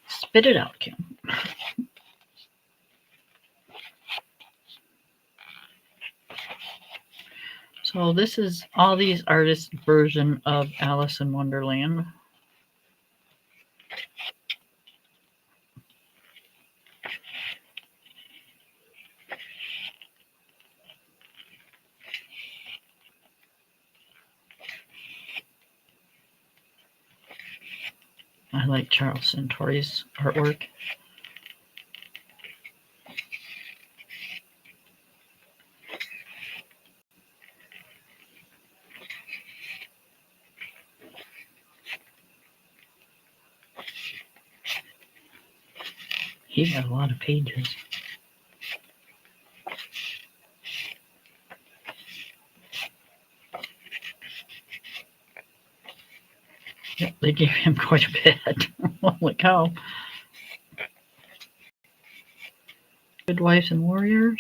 Spit it out, Kim. So this is all these artists' version of Alice in Wonderland. I like Charles Santori's artwork. He got a lot of pages. Yep, they gave him quite a bit. Holy cow. Good Wives and Warriors.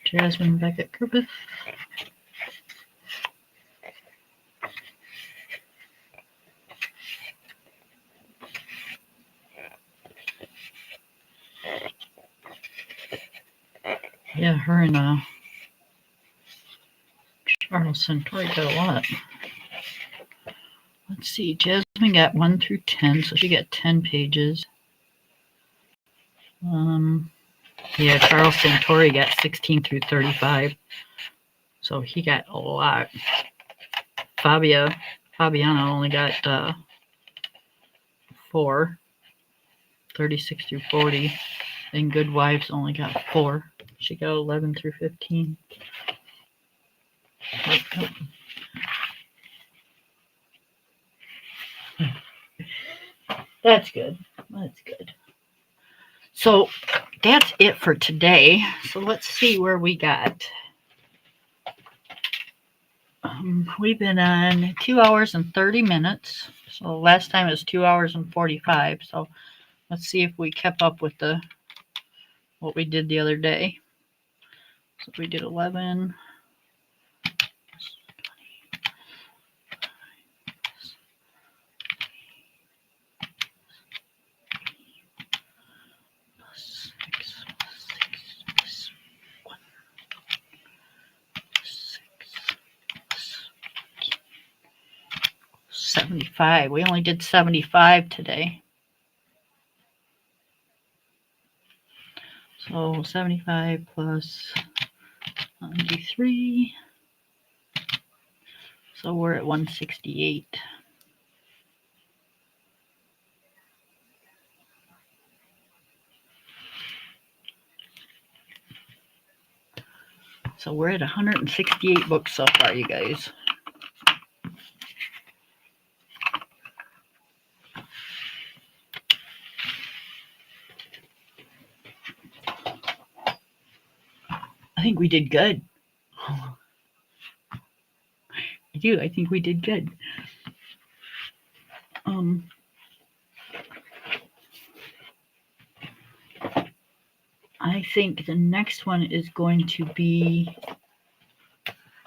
Jasmine Beckett Griffith. Yeah, her and Centauri got a lot. Let's see. Jasmine got 1 through 10, so she got 10 pages. Yeah, Charles Centauri got 16 through 35, so he got a lot. Fabiana only got 4, 36 through 40, and Good Wives only got 4. She got 11 through 15. That's good. That's good. So that's it for today. So let's see where we got. We've been on 2 hours and 30 minutes. So last time it was 2 hours and 45. So let's see if we kept up with what we did the other day. So we did 11. Plus 75. We only did 75 today. So 75 plus 93. So we're at 168. So we're at 168 books so far, you guys. I think we did good. I do. I think we did good. I think the next one is going to be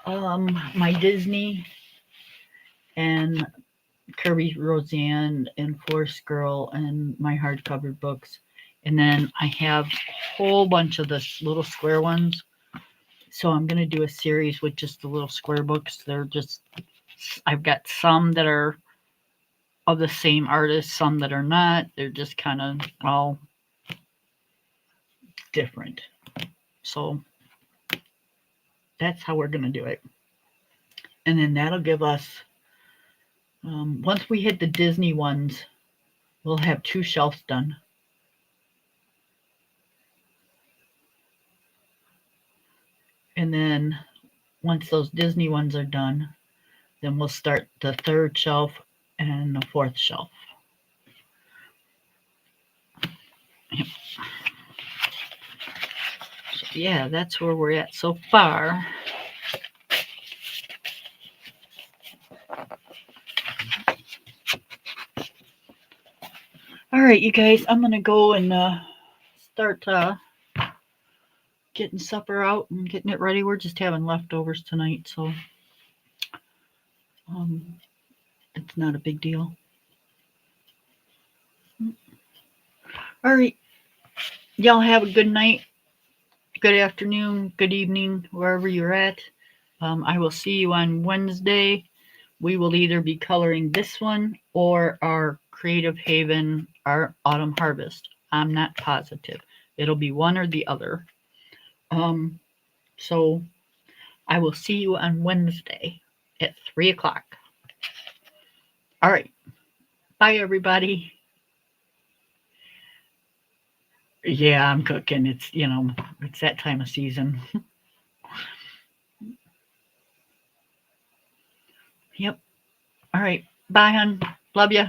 my Disney and Kirby Roseanne and Forest Girl and my hardcover books. And then I have a whole bunch of the little square ones. So I'm going to do a series with just the little square books. They're just, I've got some that are of the same artist, some that are not. They're just kind of all different. So that's how we're going to do it. And then that'll give us, once we hit the Disney ones, we'll have 2 shelves done. And then once those Disney ones are done, then we'll start the 3rd shelf and the 4th shelf. Yep. So yeah, that's where we're at so far. All right, you guys, I'm going to go and start getting supper out and getting it ready. We're just having leftovers tonight, so it's not a big deal. All right, y'all have a good night, good afternoon, good evening, wherever you're at. I will see you on Wednesday. We will either be coloring this one or our Creative Haven, our Autumn Harvest. I'm not positive. It'll be one or the other. So I will see you on Wednesday at 3 o'clock. All right. Bye, everybody. Yeah, I'm cooking. It's, it's that time of season. Yep. All right. Bye, hon. Love ya.